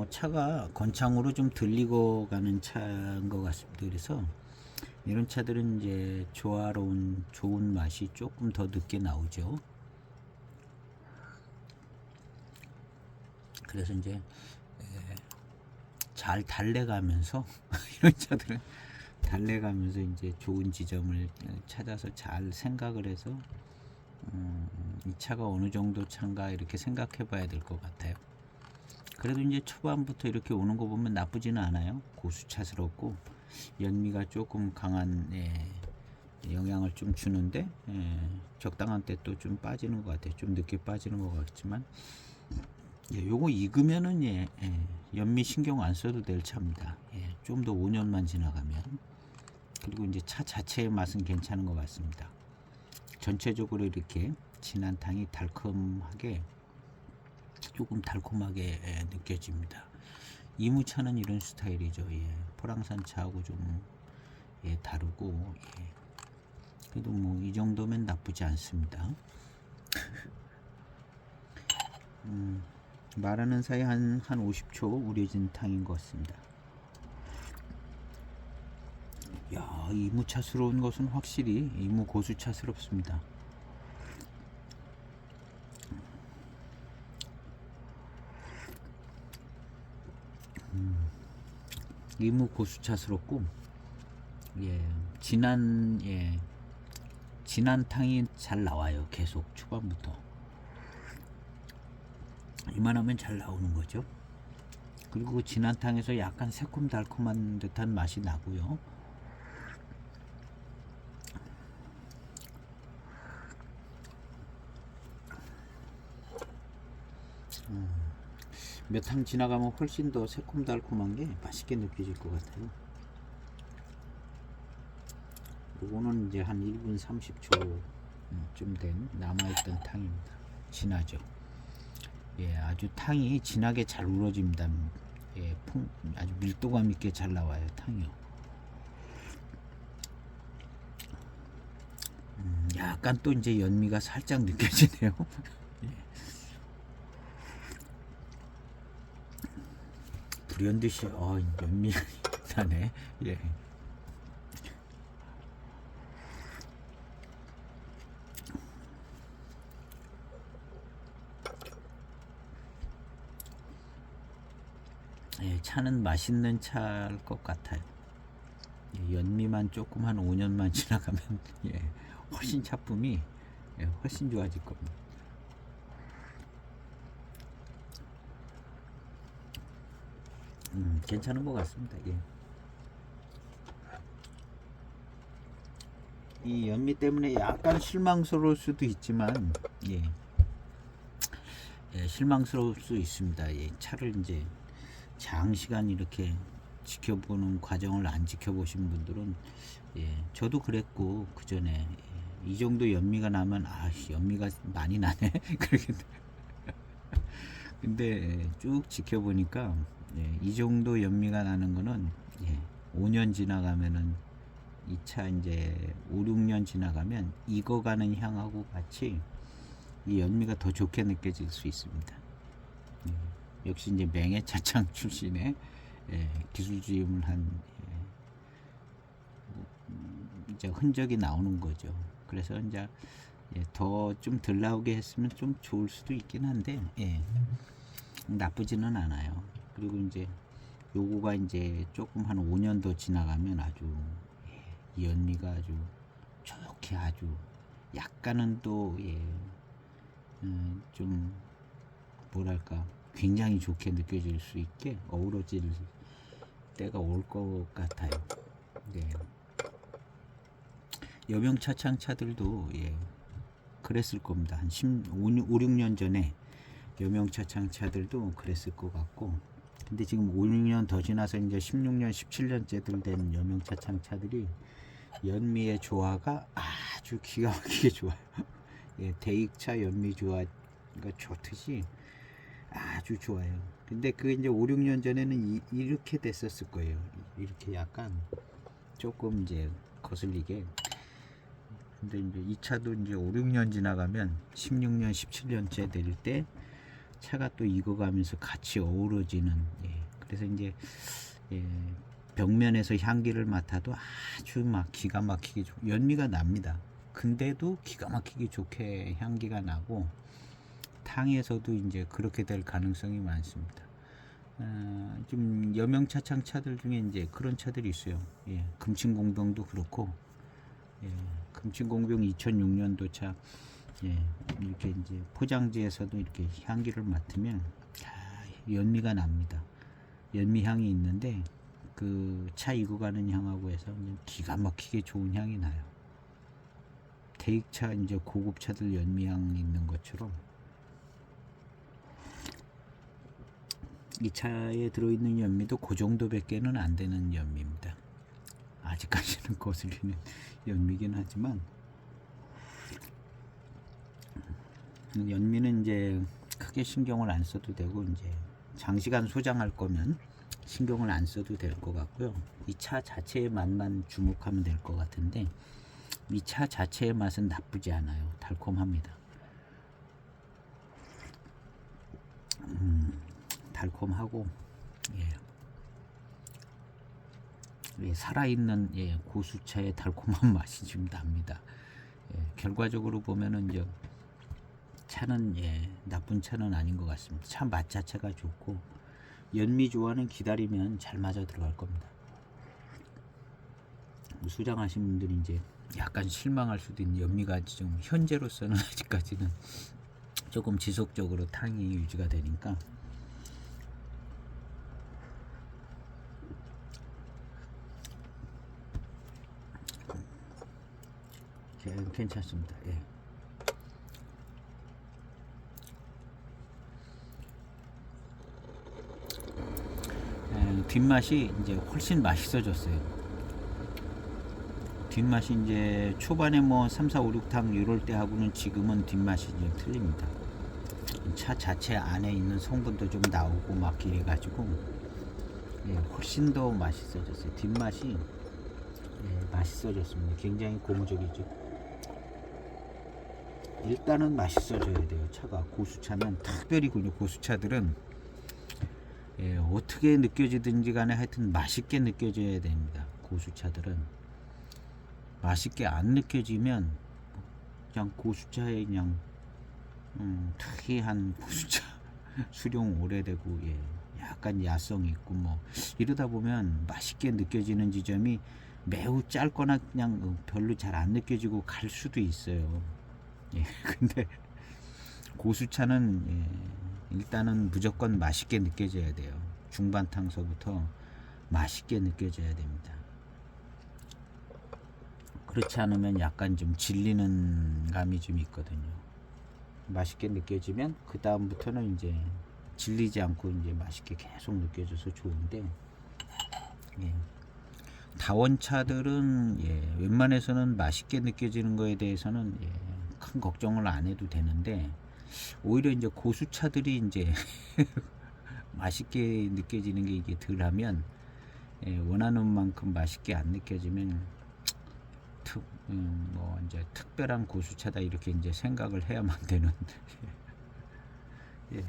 Speaker 1: 차가 건창으로 좀 들리고 가는 차인 것 같습니다. 그래서 이런 차들은 이제 조화로운 좋은 맛이 조금 더 늦게 나오죠. 그래서 이제 잘 달래가면서 이런 차들은 달래가면서 이제 좋은 지점을 찾아서 잘 생각을 해서 이 차가 어느 정도 차인가 이렇게 생각해 봐야 될 것 같아요. 그래도 이제 초반부터 이렇게 오는 거 보면 나쁘지는 않아요. 고수차스럽고 연미가 조금 강한 영향을 좀 주는데 적당한 때 또 좀 빠지는 것 같아요. 좀 늦게 빠지는 것 같지만 요거 익으면은 연미 신경 안 써도 될 차입니다. 좀 더 5년만 지나가면. 그리고 이제 차 자체의 맛은 괜찮은 것 같습니다. 전체적으로 이렇게 진한 탕이 달콤하게 조금 달콤하게 느껴집니다. 이무차는 이런 스타일이죠. 포랑산 차하고 좀 다르고 그래도 뭐 이 정도면 나쁘지 않습니다. 말하는 사이 한 50초 우려진 탕인 것 같습니다. 야, 이무차스러운 것은 확실히 이무 고수차스럽습니다. 이무 고수차스럽고 진한 탕이 잘 나와요. 계속 초반부터 이만하면 잘 나오는 거죠. 그리고 그 진한 탕에서 약간 새콤달콤한 듯한 맛이 나고요. 몇 탕 지나가면 훨씬 더 새콤달콤한 게 맛있게 느껴질 것 같아요. 요거는 이제 한 1분 30초 좀 된 남아있던 탕입니다. 진하죠. 아주 탕이 진하게 잘 우러집니다. 아주 밀도감 있게 잘 나와요, 탕이요. 약간 또 이제 연미가 살짝 느껴지네요. 불현듯이 연미 나네. 차는 맛있는 차일 것 같아요. 연미만 조금 한 5년만 지나가면 훨씬 차품이 훨씬 좋아질 겁니다. 괜찮은 것 같습니다. 이 연미 때문에 약간 실망스러울 수도 있지만 실망스러울 수 있습니다. 차를 이제 장시간 이렇게 지켜보는 과정을 안 지켜보신 분들은 저도 그랬고 그 전에 이 정도 연미가 나면 연미가 많이 나네 그렇게 근데 쭉 지켜보니까 이 정도 연미가 나는 거는 5년 지나가면은 이 차 이제 5, 6년 지나가면 익어가는 향하고 같이 이 연미가 더 좋게 느껴질 수 있습니다. 역시 이제 맹해 차창 출신의 기술주임을 한 이제 흔적이 나오는 거죠. 그래서 이제 더 좀 덜 나오게 했으면 좀 좋을 수도 있긴 한데 나쁘지는 않아요. 그리고 이제 요거가 이제 조금 한 5년 더 지나가면 아주 이 연미가 아주 좋게 아주 약간은 또 좀 뭐랄까 굉장히 좋게 느껴질 수 있게 어우러질 때가 올 것 같아요. 네. 여명 차창 차들도 예, 그랬을 겁니다. 한 5, 6년 전에 여명 차창 차들도 그랬을 것 같고, 근데 지금 5, 6년 더 지나서 이제 16년, 17년째들 된 여명 차창 차들이 연미의 조화가 아주 기가 막히게 좋아요. 예, 대익차 연미 조화가 좋듯이 아주 좋아요. 근데 그 이제 5, 6년 전에는 이렇게 됐었을 거예요. 이렇게 약간 조금 이제 거슬리게. 근데 이제 이 차도 이제 5, 6년 지나가면 16년, 17년째 될 때 차가 또 익어가면서 같이 어우러지는, 예. 그래서 이제 예, 벽면에서 향기를 맡아도 아주 막 기가 막히게 연미가 납니다. 근데도 기가 막히게 좋게 향기가 나고, 탕에서도 이제 그렇게 될 가능성이 많습니다. 좀 여명차창 차들 중에 이제 그런 차들이 있어요. 예, 금친공병도 그렇고, 예, 금친공병 2006년도 차, 예, 이렇게 이제 포장지에서도 이렇게 향기를 맡으면 연미가 납니다. 연미 향이 있는데 그 차 익어가는 향하고 해서 그냥 기가 막히게 좋은 향이 나요. 대익차 이제 고급차들 연미향 있는 것처럼 이 차에 들어있는 연미도 그 정도밖에는 안 되는 연미입니다. 아직까지는 거슬리는 연미긴 하지만, 연미는 이제 크게 신경을 안 써도 되고, 이제 장시간 소장할 거면 신경을 안 써도 될 것 같고요. 이 차 자체의 맛만 주목하면 될 것 같은데, 이 차 자체의 맛은 나쁘지 않아요. 달콤합니다. 달콤하고, 예. 예, 살아있는 예, 고수차의 달콤한 맛이 좀 납니다. 예, 결과적으로 보면은 이제 차는 예, 나쁜 차는 아닌 것 같습니다. 차 맛 자체가 좋고, 연미 조화는 기다리면 잘 맞아 들어갈 겁니다. 수장하신 분들이 이제 약간 실망할 수도 있는, 연미가 좀 현재로서는 아직까지는 조금 지속적으로 탕이 유지가 되니까 괜찮습니다. 예. 뒷맛이 이제 훨씬 맛있어졌어요. 뒷맛이 이제 초반에 뭐 3, 4, 5, 6탕 이럴 때 하고는 지금은 뒷맛이 좀 틀립니다. 차 자체 안에 있는 성분도 좀 나오고 막 이래가지고 예, 훨씬 더 맛있어졌어요. 뒷맛이 예, 맛있어졌습니다. 굉장히 고무적이죠. 일단은 맛있어져야 돼요. 차가 고수차는, 특별히 고수차들은 예, 어떻게 느껴지든지 간에 하여튼 맛있게 느껴져야 됩니다. 고수차들은 맛있게 안 느껴지면 그냥 고수차에 그냥 특이한 고수차 수령 오래되고 예, 약간 야성 있고 뭐 이러다 보면 맛있게 느껴지는 지점이 매우 짧거나 그냥 별로 잘 안 느껴지고 갈 수도 있어요. 예, 근데 고수차는 예, 일단은 무조건 맛있게 느껴져야 돼요. 중반탕서부터 맛있게 느껴져야 됩니다. 그렇지 않으면 약간 좀 질리는 감이 좀 있거든요. 맛있게 느껴지면 그 다음부터는 이제 질리지 않고 이제 맛있게 계속 느껴져서 좋은데, 예. 다원차들은 예, 웬만해서는 맛있게 느껴지는 거에 대해서는 예, 큰 걱정을 안 해도 되는데, 오히려 이제 고수차들이 이제 맛있게 느껴지는 게 이게 덜하면 예, 원하는 만큼 맛있게 안 느껴지면 뭐 이제 특별한 고수차다 이렇게 이제 생각을 해야만 되는 예.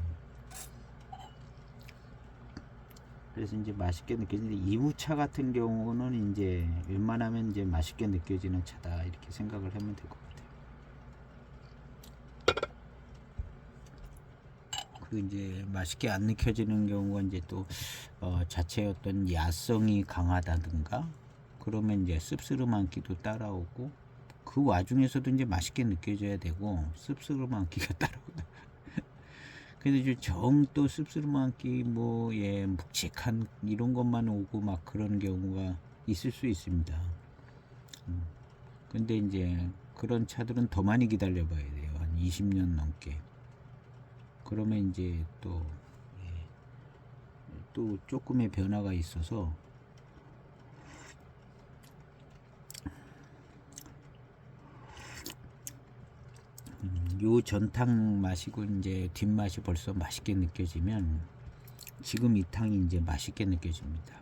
Speaker 1: 그래서 이제 맛있게 느껴지는데, 이무차 같은 경우는 이제 웬만하면 이제 맛있게 느껴지는 차다 이렇게 생각을 하면 될 것 같아요. 그 이제 맛있게 안 느껴지는 경우가 이제 또 자체의 어떤 야성이 강하다든가 그러면 이제 씁쓸함기도 따라오고, 그 와중에서도 이제 맛있게 느껴져야 되고 씁쓸함기가 따라오고 근데 이제 정 또 씁쓸한 끼 뭐 예 묵직한 이런 것만 오고 막 그런 경우가 있을 수 있습니다. 근데 이제 그런 차들은 더 많이 기다려 봐야 돼요. 한 20년 넘게. 그러면 이제 또 조금의 변화가 있어서 요 전탕 마시고 이제 뒷맛이 벌써 맛있게 느껴지면 지금 이 탕이 이제 맛있게 느껴집니다.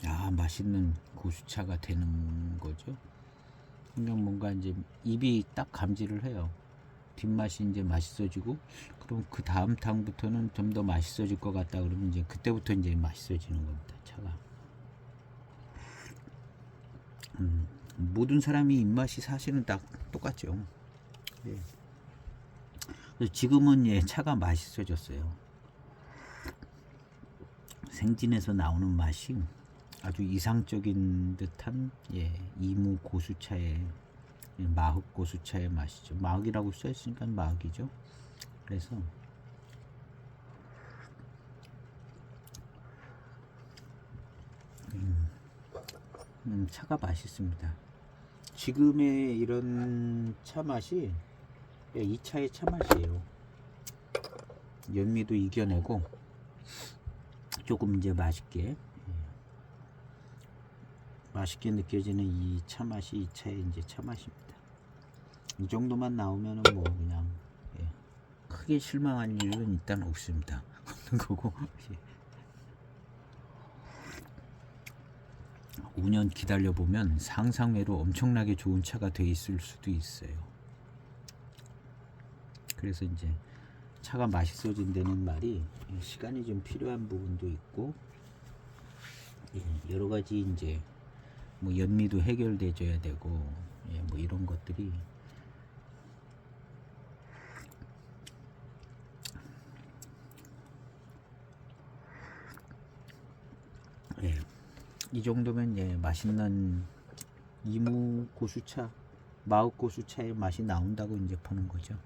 Speaker 1: 야, 맛있는 고수차가 되는 거죠. 그냥 뭔가 이제 입이 딱 감지를 해요. 뒷맛이 이제 맛있어지고, 그럼 그 다음 탕부터는 좀 더 맛있어질 것 같다 그러면 이제 그때부터 이제 맛있어지는 겁니다. 차가. 모든 사람이 입맛이 사실은 다 똑같죠. 예. 지금은 예 차가 맛있어졌어요. 생진에서 나오는 맛이 아주 이상적인 듯한 예 이무 고수차의 마흑 고수차의 맛이죠. 마흑이라고 써있으니까 마흑이죠. 그래서 차가 맛있습니다. 지금의 이런 차 맛이 이 차의 차 맛이에요. 연미도 이겨내고 조금 이제 맛있게 느껴지는 이 차 맛이 이 차의 이제 차 맛입니다. 이 정도만 나오면은 뭐 그냥 예, 크게 실망할 일은 일단 없습니다. 없는 거고 5년 기다려 보면 상상외로 엄청나게 좋은 차가 돼 있을 수도 있어요. 그래서 이제 차가 맛있어진다는 말이 시간이 좀 필요한 부분도 있고 여러 가지 이제 뭐 연미도 해결돼줘야 되고 뭐 이런 것들이 이 정도면 맛있는 이무 고수차, 마흑 고수차의 맛이 나온다고 이제 보는 거죠.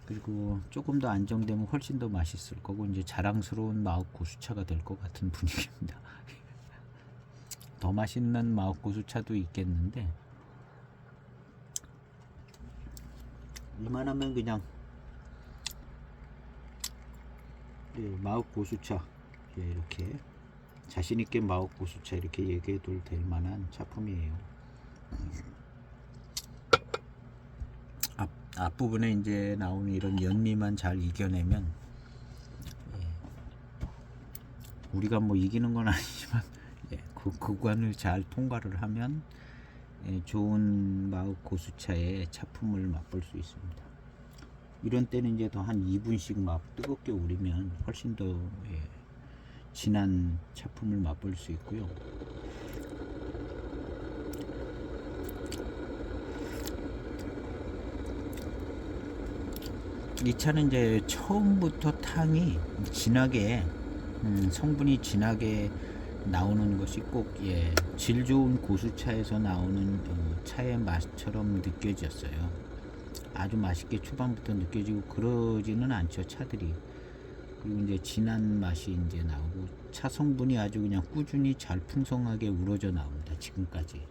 Speaker 1: 그리고 조금 더 안정되면 훨씬 더 맛있을 거고 이제 자랑스러운 마흑 고수차가 될 것 같은 분위기입니다. 더 맛있는 마흑 고수차도 있겠는데 이만하면 그냥 마흑 고수차 이렇게 자신있게 마흑 고수차 이렇게 얘기해도 될 만한 작품이에요. 앞부분에 이제 나오는 이런 연미만 잘 이겨내면 우리가 뭐 이기는 건 아니지만 그 구간을 잘 통과를 하면 좋은 마흑 고수차의 차품을 맛볼 수 있습니다. 이런 때는 이제 더 한 2분씩 막 뜨겁게 우리면 훨씬 더 진한 차품을 맛볼 수 있고요. 이 차는 이제 처음부터 탕이 진하게 성분이 진하게 나오는 것이 꼭 질 좋은 고수차에서 나오는 차의 맛처럼 느껴졌어요. 아주 맛있게 초반부터 느껴지고 그러지는 않죠, 차들이. 그리고 이제 진한 맛이 이제 나오고 차 성분이 아주 그냥 꾸준히 잘 풍성하게 우러져 나옵니다. 지금까지.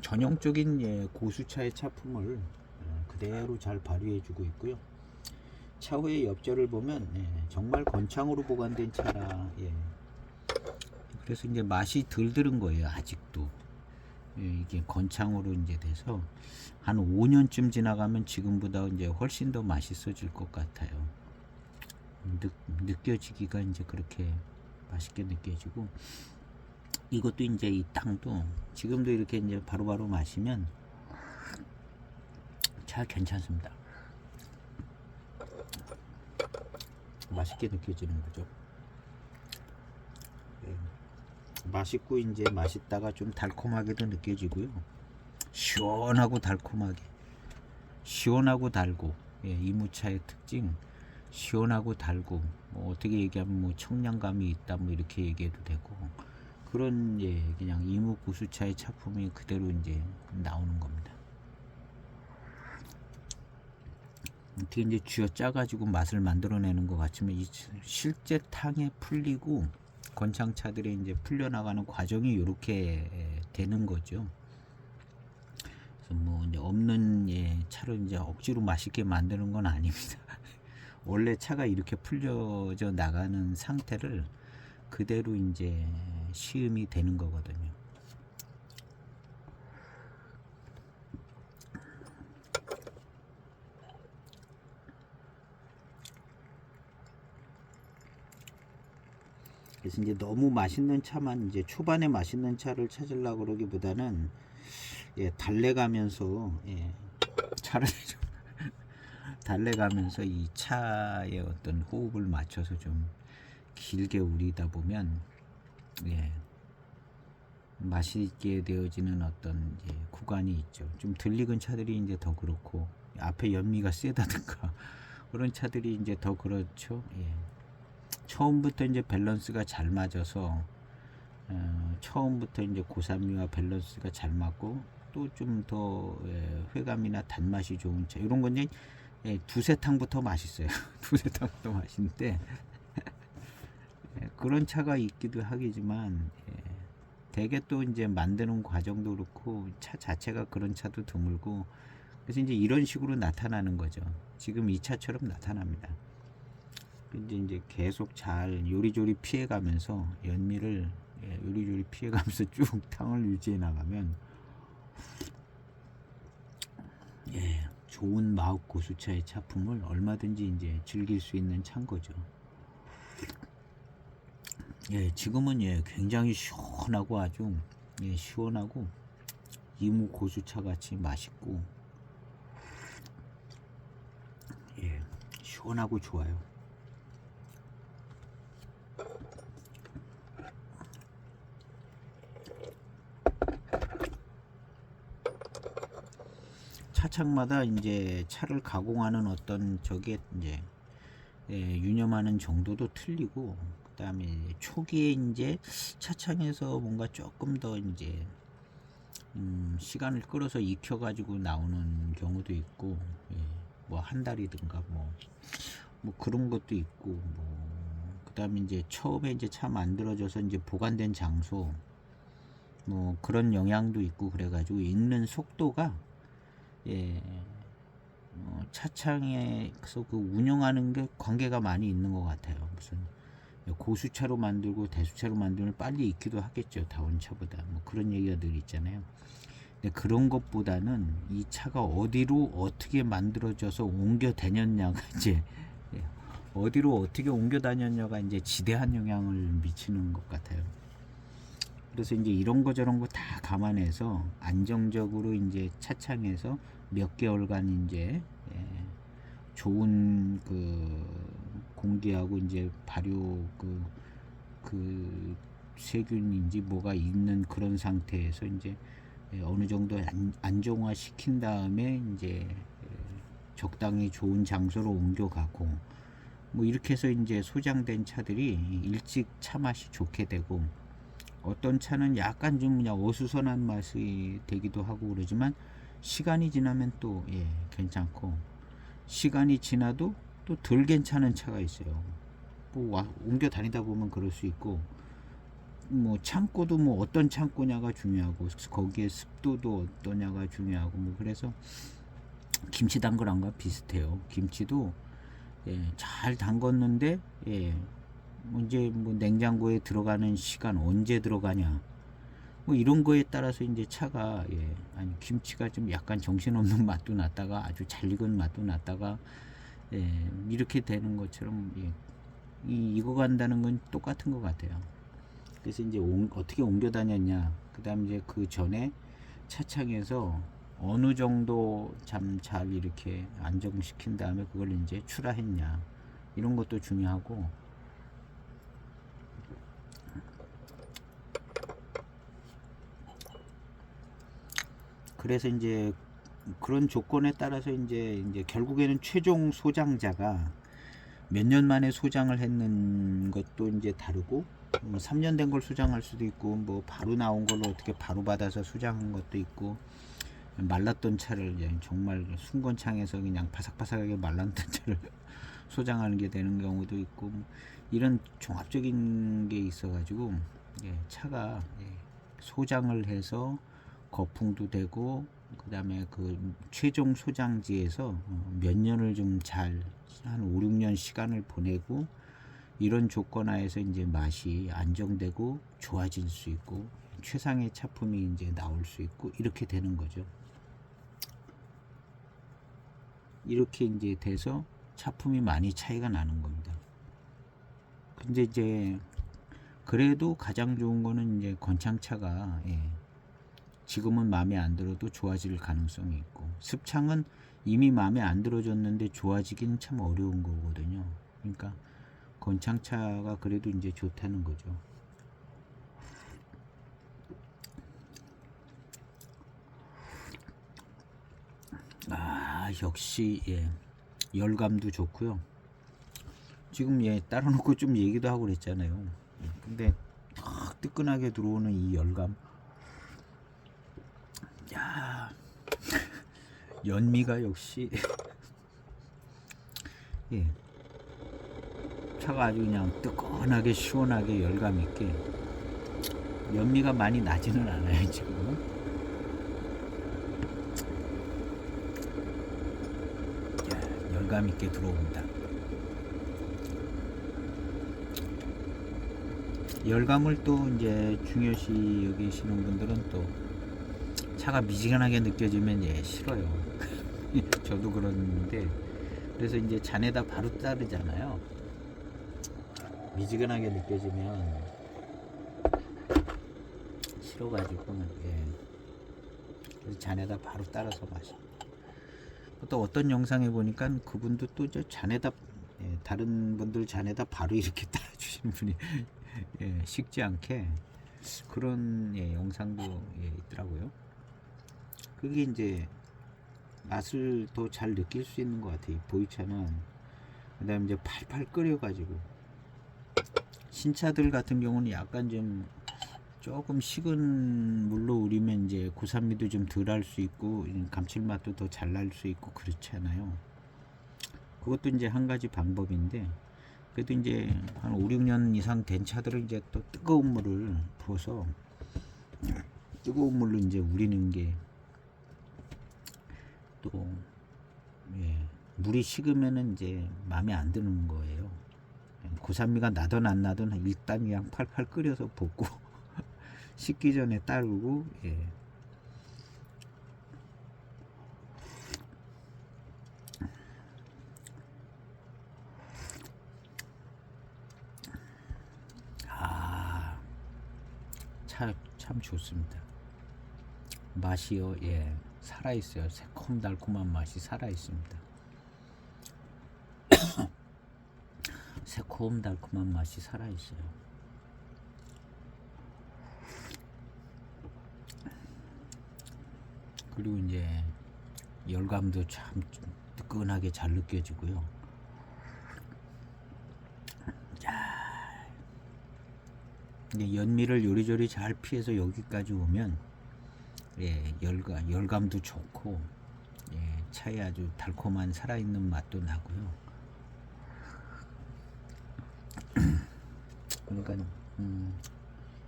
Speaker 1: 전형적인 고수차의 차품을 그대로 잘 발휘해주고 있고요. 차후의 엽절을 보면 정말 건창으로 보관된 차라 그래서 이제 맛이 덜 들은 거예요. 아직도 이게 건창으로 이제 돼서 한 5년쯤 지나가면 지금보다 이제 훨씬 더 맛있어질 것 같아요. 느껴지기가 이제 그렇게 맛있게 느껴지고 이것도 이제 이 땅도 지금도 이렇게 이제 바로바로 마시면 차 괜찮습니다. 맛있게 느껴지는 거죠. 맛있고 이제 맛있다가 좀 달콤하게도 느껴지고요. 시원하고 달콤하게, 시원하고 달고 이무차의 특징 시원하고 달고 뭐 어떻게 얘기하면 뭐 청량감이 있다 뭐 이렇게 얘기해도 되고 그런 그냥 이무고수차의 차품이 그대로 이제 나오는 겁니다. 어떻게 이제 쥐어 짜가지고 맛을 만들어내는 것 같지만 이 실제 탕에 풀리고 건창차들이 이제 풀려나가는 과정이 이렇게 되는 거죠. 그래서 뭐 이제 없는 차를 이제 억지로 맛있게 만드는 건 아닙니다. 원래 차가 이렇게 풀려져 나가는 상태를 그대로 이제 시음이 되는 거거든요. 그래서 이제 너무 맛있는 차만 이제 초반에 맛있는 차를 찾으려고 그러기보다는 달래가면서 차를 좀 달래가면서 이 차의 어떤 호흡을 맞춰서 좀 길게 우리다 보면 맛있게 되어지는 어떤 구간이 있죠. 좀 덜 익은 차들이 이제 더 그렇고 앞에 연미가 세다든가 그런 차들이 이제 더 그렇죠. 처음부터 이제 밸런스가 잘 맞아서 처음부터 이제 고산미와 밸런스가 잘 맞고 또 좀 더 회감이나 단맛이 좋은 차 이런 건 이제 두세 탕부터 맛있어요. 두세 탕부터 맛있는데 그런 차가 있기도 하겠지만 대개 또 이제 만드는 과정도 그렇고 차 자체가 그런 차도 드물고 그래서 이제 이런 식으로 나타나는 거죠. 지금 이 차처럼 나타납니다. 이제 계속 잘 요리조리 피해가면서 연미를 요리조리 피해가면서 쭉 탕을 유지해 나가면 좋은 마욱 고수차의 차품을 얼마든지 이제 즐길 수 있는 차인 거죠. 지금은 굉장히 시원하고 아주 시원하고 이무 고수차 같이 맛있고 시원하고 좋아요. 차창마다 이제 차를 가공하는 어떤 저게 이제 유념하는 정도도 틀리고 그다음에 초기에 이제 차창에서 뭔가 조금 더 이제 시간을 끌어서 익혀가지고 나오는 경우도 있고 뭐 한 달이든가 뭐 그런 것도 있고 그다음에 이제 처음에 이제 차 만들어져서 이제 보관된 장소 뭐 그런 영향도 있고 그래가지고 익는 속도가 차창에서 그 운영하는 게 관계가 많이 있는 것 같아요. 무슨 고수차로 만들고 대수차로 만들면 빨리 익기도 하겠죠. 다원차보다 뭐 그런 얘기가 늘 있잖아요. 근데 그런 것보다는 이 차가 어디로 어떻게 만들어져서 옮겨 다녔냐가 이제 어디로 어떻게 옮겨 다녔냐가 이제 지대한 영향을 미치는 것 같아요. 그래서 이제 이런 거 저런 거 다 감안해서 안정적으로 이제 차창에서 몇 개월간 이제 좋은 그 공기하고 이제 발효 그 세균인지 뭐가 있는 그런 상태에서 이제 어느 정도 안정화 시킨 다음에 이제 적당히 좋은 장소로 옮겨가고 뭐 이렇게 해서 이제 소장된 차들이 일찍 차 맛이 좋게 되고 어떤 차는 약간 좀 그냥 어수선한 맛이 되기도 하고 그러지만 시간이 지나면 또 괜찮고 시간이 지나도 또 덜 괜찮은 차가 있어요. 뭐 옮겨 다니다 보면 그럴 수 있고 뭐 창고도 뭐 어떤 창고냐가 중요하고 거기에 습도도 어떠냐가 중요하고 뭐 그래서 김치 담그란 거 비슷해요. 김치도 잘 담궜는데 이제 뭐 냉장고에 들어가는 시간 언제 들어가냐 뭐 이런 거에 따라서 이제 차가 아니 김치가 좀 약간 정신없는 맛도 났다가 아주 잘 익은 맛도 났다가 이렇게 되는 것처럼 익어간다는 건 똑같은 것 같아요. 그래서 이제 어떻게 옮겨 다녔냐 그 다음 이제 그 전에 차창에서 어느 정도 잘 이렇게 안정시킨 다음에 그걸 이제 출하했냐 이런 것도 중요하고 그래서 이제 그런 조건에 따라서 이제 결국에는 최종 소장자가 몇 년 만에 소장을 했는 것도 이제 다르고 3년 된 걸 소장할 수도 있고 뭐 바로 나온 걸로 어떻게 바로 받아서 소장한 것도 있고 말랐던 차를 정말 순건창에서 그냥 바삭바삭하게 말랐던 차를 소장하는 게 되는 경우도 있고 이런 종합적인 게 있어 가지고 차가 소장을 해서 거품도 되고 그 다음에 그 최종 소장지에서 몇 년을 좀 잘 한 5, 6년 시간을 보내고 이런 조건 하에서 이제 맛이 안정되고 좋아질 수 있고 최상의 차품이 이제 나올 수 있고 이렇게 되는 거죠. 이렇게 이제 돼서 차품이 많이 차이가 나는 겁니다. 근데 이제 그래도 가장 좋은 거는 이제 건창차가 지금은 마음에 안 들어도 좋아질 가능성이 있고 습창은 이미 마음에 안 들어졌는데 좋아지기는 참 어려운 거거든요. 그러니까 건창차가 그래도 이제 좋다는 거죠. 역시 열감도 좋고요. 지금 따라 놓고 좀 얘기도 하고 그랬잖아요. 근데 뜨끈하게 들어오는 이 열감, 야, 연미가 역시 차가 아주 그냥 뜨끈하게 시원하게 열감 있게 연미가 많이 나지는 않아요 지금은. 열감 있게 들어옵니다. 열감을 또 이제 중요시 여기시는 분들은 또 차가 미지근하게 느껴지면 싫어요. 저도 그러는데 그래서 이제 잔에다 바로 따르잖아요. 미지근하게 느껴지면 싫어가지고 그래서 잔에다 바로 따라서 마십니다. 또 어떤 영상에 보니까 그분도 또 저 잔에다 다른 분들 잔에다 바로 이렇게 따라주시는 분이 식지 않게 그런 영상도 있더라고요. 그게 이제 맛을 더 잘 느낄 수 있는 것 같아요. 보이차는. 그 다음에 이제 팔팔 끓여가지고 신차들 같은 경우는 약간 좀 조금 식은 물로 우리면 이제 고산미도 좀 덜 할 수 있고 감칠맛도 더 잘 날 수 있고 그렇잖아요. 그것도 이제 한 가지 방법인데 그래도 이제 한 5, 6년 이상 된 차들을 이제 또 뜨거운 물을 부어서 뜨거운 물로 이제 우리는 게 또 물이 식으면은 이제 마음에 안 드는 거예요. 고산미가 나든 안 나든 일단 그냥 팔팔 끓여서 볶고 식기 전에 따르고 차 참 좋습니다. 맛이요 살아있어요. 새콤달콤한 맛이 살아있습니다. 새콤달콤한 맛이 살아있어요. 그리고 이제 열감도 참 뜨끈하게 잘 느껴지고요. 이제 연미를 요리조리 잘 피해서 여기까지 오면 열감도 좋고 차에 아주 달콤한 살아있는 맛도 나고요. 그러니까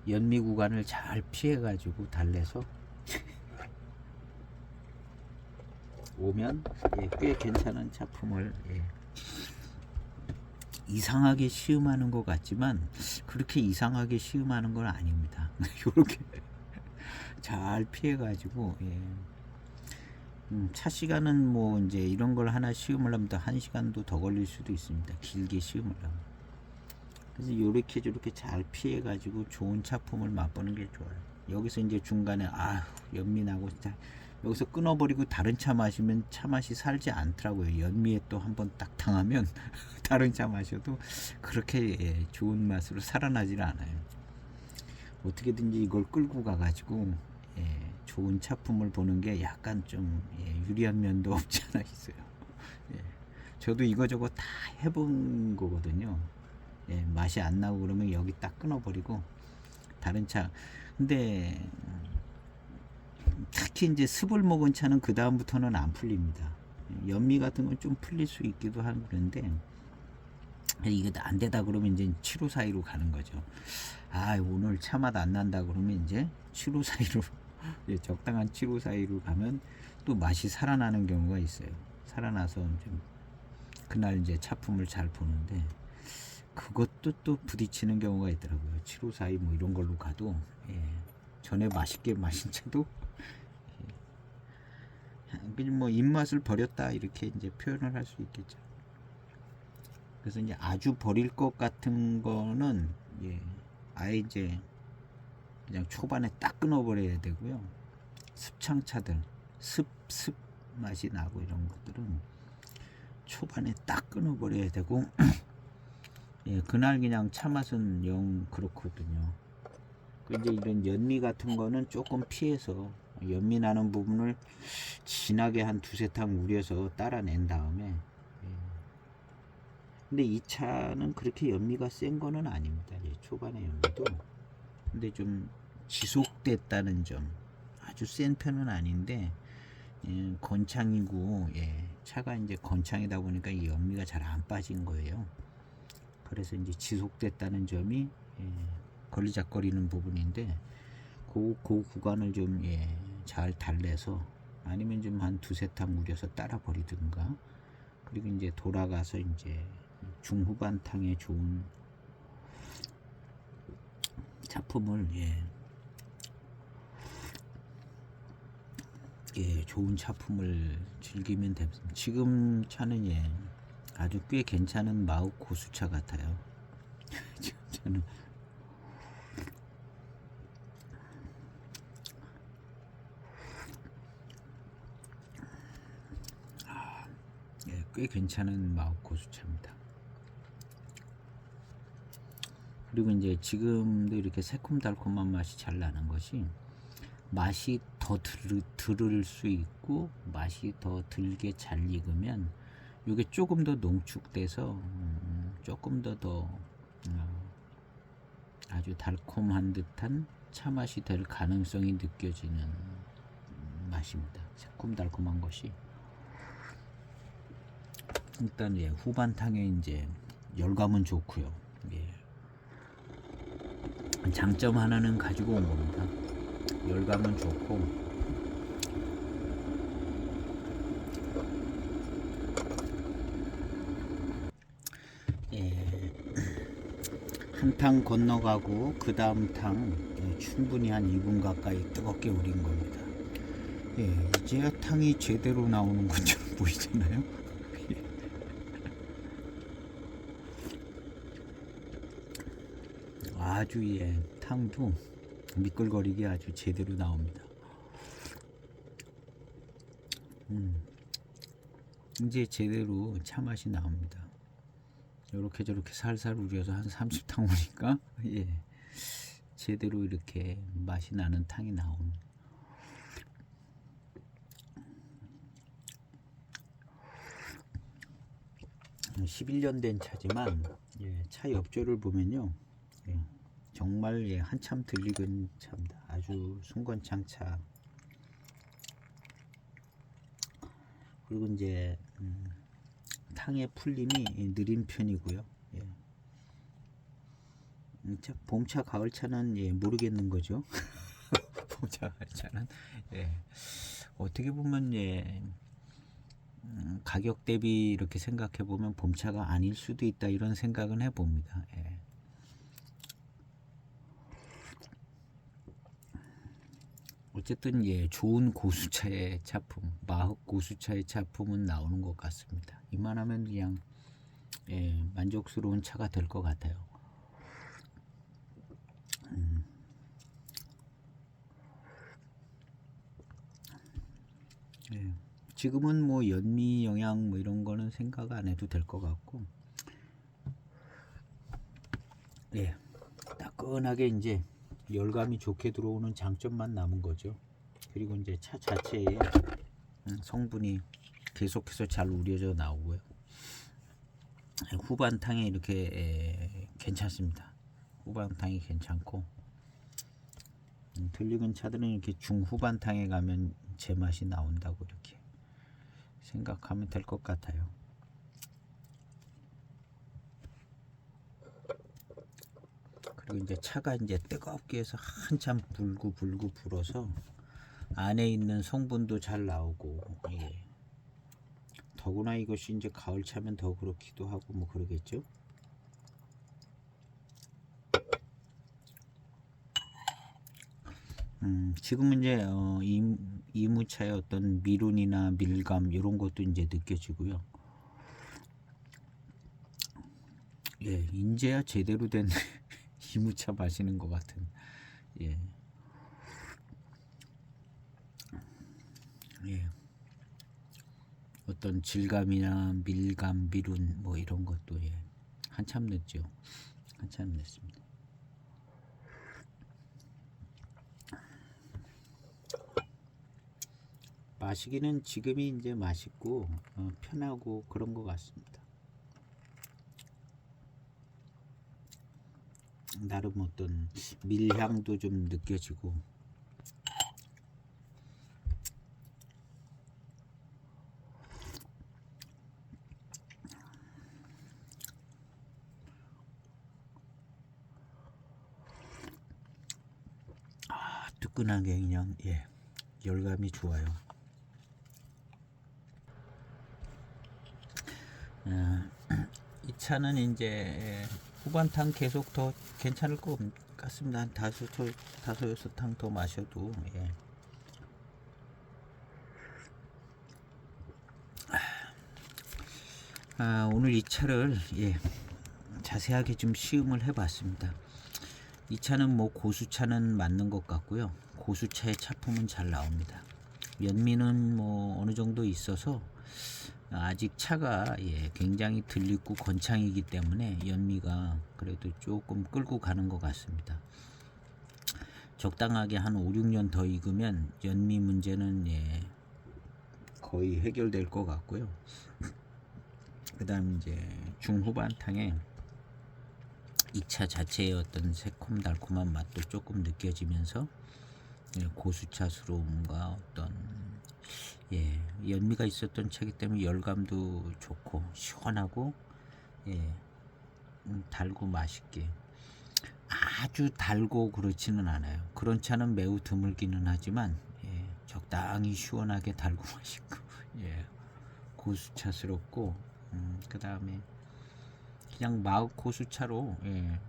Speaker 1: 연미 구간을 잘 피해가지고 달래서 오면 꽤 괜찮은 작품을 이상하게 시음하는 것 같지만 그렇게 이상하게 시음하는 건 아닙니다. 이렇게 잘 피해가지고 차 시간은 뭐 이제 이런 걸 하나 시음을 하면 1시간도 더 걸릴 수도 있습니다. 길게 시음을 하면. 그래서 요렇게 저렇게 잘 피해가지고 좋은 차품을 맛보는 게 좋아요. 여기서 이제 중간에 연미나고 진짜 여기서 끊어버리고 다른 차 마시면 차 맛이 살지 않더라고요. 연미에 또 한번 딱 당하면 다른 차 마셔도 그렇게 좋은 맛으로 살아나질 않아요. 어떻게든지 이걸 끌고 가가지고 좋은 차품을 보는 게 약간 좀 유리한 면도 없지 않아 있어요. 저도 이거저거 다 해본 거거든요. 예, 맛이 안 나고 그러면 여기 딱 끊어버리고 다른 차. 근데 특히 이제 습을 먹은 차는 그 다음부터는 안 풀립니다. 연미 같은 건 좀 풀릴 수 있기도 하고 그런데 이게 안 되다 그러면 이제 7호 사이로 가는 거죠. 아, 오늘 차 맛 안 난다 그러면 이제 7호 사이로 적당한 7호 사이로 가면 또 맛이 살아나는 경우가 있어요. 살아나서 좀 그날 이제 차품을 잘 보는데 그것도 또 부딪히는 경우가 있더라고요. 7호 사이 뭐 이런 걸로 가도 예, 전에 맛있게 마신 차도 그냥 뭐 입맛을 버렸다 이렇게 이제 표현을 할 수 있겠죠. 그래서 이제 아주 버릴 것 같은 거는 예, 아예 이제 그냥 초반에 딱 끊어버려야 되고요. 습창차들 습 맛이 나고 이런 것들은 초반에 딱 끊어버려야 되고 예, 그날 그냥 차 맛은 영 그렇거든요. 근데 이런 연미 같은 거는 조금 피해서 연미 나는 부분을 진하게 한 두세 탕 우려서 따라낸 다음에 예. 근데 이 차는 그렇게 연미가 센 거는 아닙니다. 예, 초반에 연미도 근데 좀 지속됐다는 점 아주 센 편은 아닌데 예, 건창이고 예, 차가 이제 건창이다 보니까 이 연미가 잘 안 빠진 거예요. 그래서 이제 지속됐다는 점이 예, 걸리적거리는 부분인데 그 구간을 좀 잘 달래서 아니면 좀 한 두세 탕 우려서 따라 버리든가 그리고 이제 돌아가서 이제 중후반 탕에 좋은 차품을 좋은 차품을 즐기면 됩니다. 지금 차는 아주 꽤 괜찮은 마욱 고수차 같아요. 저는 꽤 괜찮은 마욱 고수차입니다. 그리고 이제 지금도 이렇게 새콤달콤한 맛이 잘 나는 것이 맛이 더 들을 수 있고 맛이 더 들게 잘 익으면 이게 조금 더 농축돼서 조금 더 아주 달콤한 듯한 차 맛이 될 가능성이 느껴지는 맛입니다. 새콤달콤한 것이 일단 후반탕에 이제 열감은 좋고요. 장점 하나는 가지고 온 겁니다. 열감은 좋고 한 탕 건너가고 그 다음 탕 충분히 한 2분 가까이 뜨겁게 우린 겁니다. 이제야 탕이 제대로 나오는 것처럼 보이잖아요. 아주 탕도 미끌거리게 아주 제대로 나옵니다. 이제 제대로 차 맛이 나옵니다. 요렇게 저렇게 살살 우려서 한 30탕 오니까 제대로 이렇게 맛이 나는 탕이 나오는. 11년 된 차지만 차 옆조를 보면요 정말 한참 들리는 차입니다. 아주 순건창 차. 그리고 이제 탕의 풀림이 느린 편이고요. 봄차 가을차는 모르겠는 거죠. 봄차 가을차는 어떻게 보면 가격 대비 이렇게 생각해 보면 봄차가 아닐 수도 있다 이런 생각은 해봅니다. 어쨌든 좋은 고수차의 차품, 마흑 고수차의 차품은 나오는 것 같습니다. 이만하면 그냥 만족스러운 차가 될 것 같아요. 지금은 뭐 연미 영양 뭐 이런 거는 생각 안 해도 될 것 같고, 따끈하게 이제 열감이 좋게 들어오는 장점만 남은 거죠. 그리고 이제 차 자체에 성분이 계속해서 잘 우려져 나오고요. 후반탕에 이렇게 괜찮습니다. 후반탕이 괜찮고 들리는 차들은 이렇게 중후반탕에 가면 제맛이 나온다고 이렇게 생각하면 될 것 같아요. 그리고 이제 차가 이제 뜨겁게 해서 한참 불고 불어서 안에 있는 성분도 잘 나오고, 예. 더구나 이것이 이제 가을 차면 더 그렇기도 하고 뭐 그러겠죠. 지금은 이제 이무차의 어떤 미룬이나 밀감 이런 것도 이제 느껴지고요. 예, 인제야 제대로 된 이무차 마시는 것 같은. 예. 예. 어떤 질감이나 밀감, 미룬 뭐 이런 것도 예. 한참 늦죠. 한참 늦습니다. 마시기는 지금이 이제 맛있고 편하고 그런 것 같습니다. 나름 어떤 밀향도 좀 느껴지고. 뜨끈하게 그냥 예, 열감이 좋아요. 이 차는 이제 후반탕 계속 더 괜찮을 것 같습니다. 한 다섯 여섯 탕 더 마셔도 예. 오늘 이 차를 예, 자세하게 좀 시음을 해봤습니다. 이 차는 뭐 고수차는 맞는 것 같고요. 고수차의 차품은 잘 나옵니다. 연미는 뭐 어느 정도 있어서 아직 차가 예, 굉장히 들리고 건창이기 때문에 연미가 그래도 조금 끌고 가는 것 같습니다. 적당하게 한 5, 6년 더 익으면 연미 문제는 예, 거의 해결될 것 같고요. 그 다음 이제 중후반탕에 이 차 자체의 어떤 새콤달콤한 맛도 조금 느껴지면서 예, 고수차스러움과 어떤 예, 연미가 있었던 차이기 때문에 열감도 좋고 시원하고 예, 달고 맛있게 아주 달고 그렇지는 않아요. 그런 차는 매우 드물기는 하지만 예, 적당히 시원하게 달고 맛있고 예, 고수차스럽고 그 다음에 그냥 마을 고수차로 예,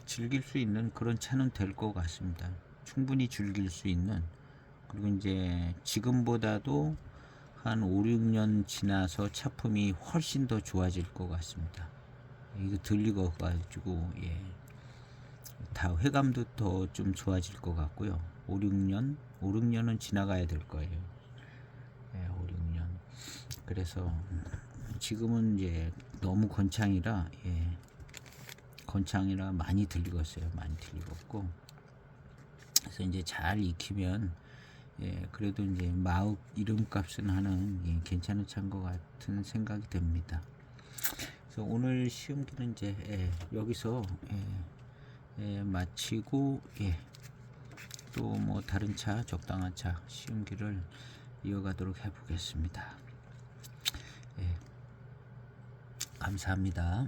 Speaker 1: 즐길 수 있는 그런 차는 될 것 같습니다. 충분히 즐길 수 있는. 그리고 이제 지금보다도 한 5, 6년 지나서 차품이 훨씬 더 좋아질 것 같습니다. 이거 들리고 가지고 예, 다 회감도 더 좀 좋아질 것 같고요. 5, 6년은 지나가야 될 거예요. 예, 5, 6년. 그래서 지금은 이제 너무 건창이라 예, 건창이라 많이 들리겠어요. 많이 들리겠고. 그래서 이제 잘 익히면 예, 그래도 이제 마읍 이름값은 하는 예, 괜찮은 차인 것 같은 생각이 듭니다. 그래서 오늘 시험기는 이제 예, 여기서 마치고 예, 또 뭐 다른 차 적당한 차 시험기를 이어가도록 해보겠습니다. 예, 감사합니다.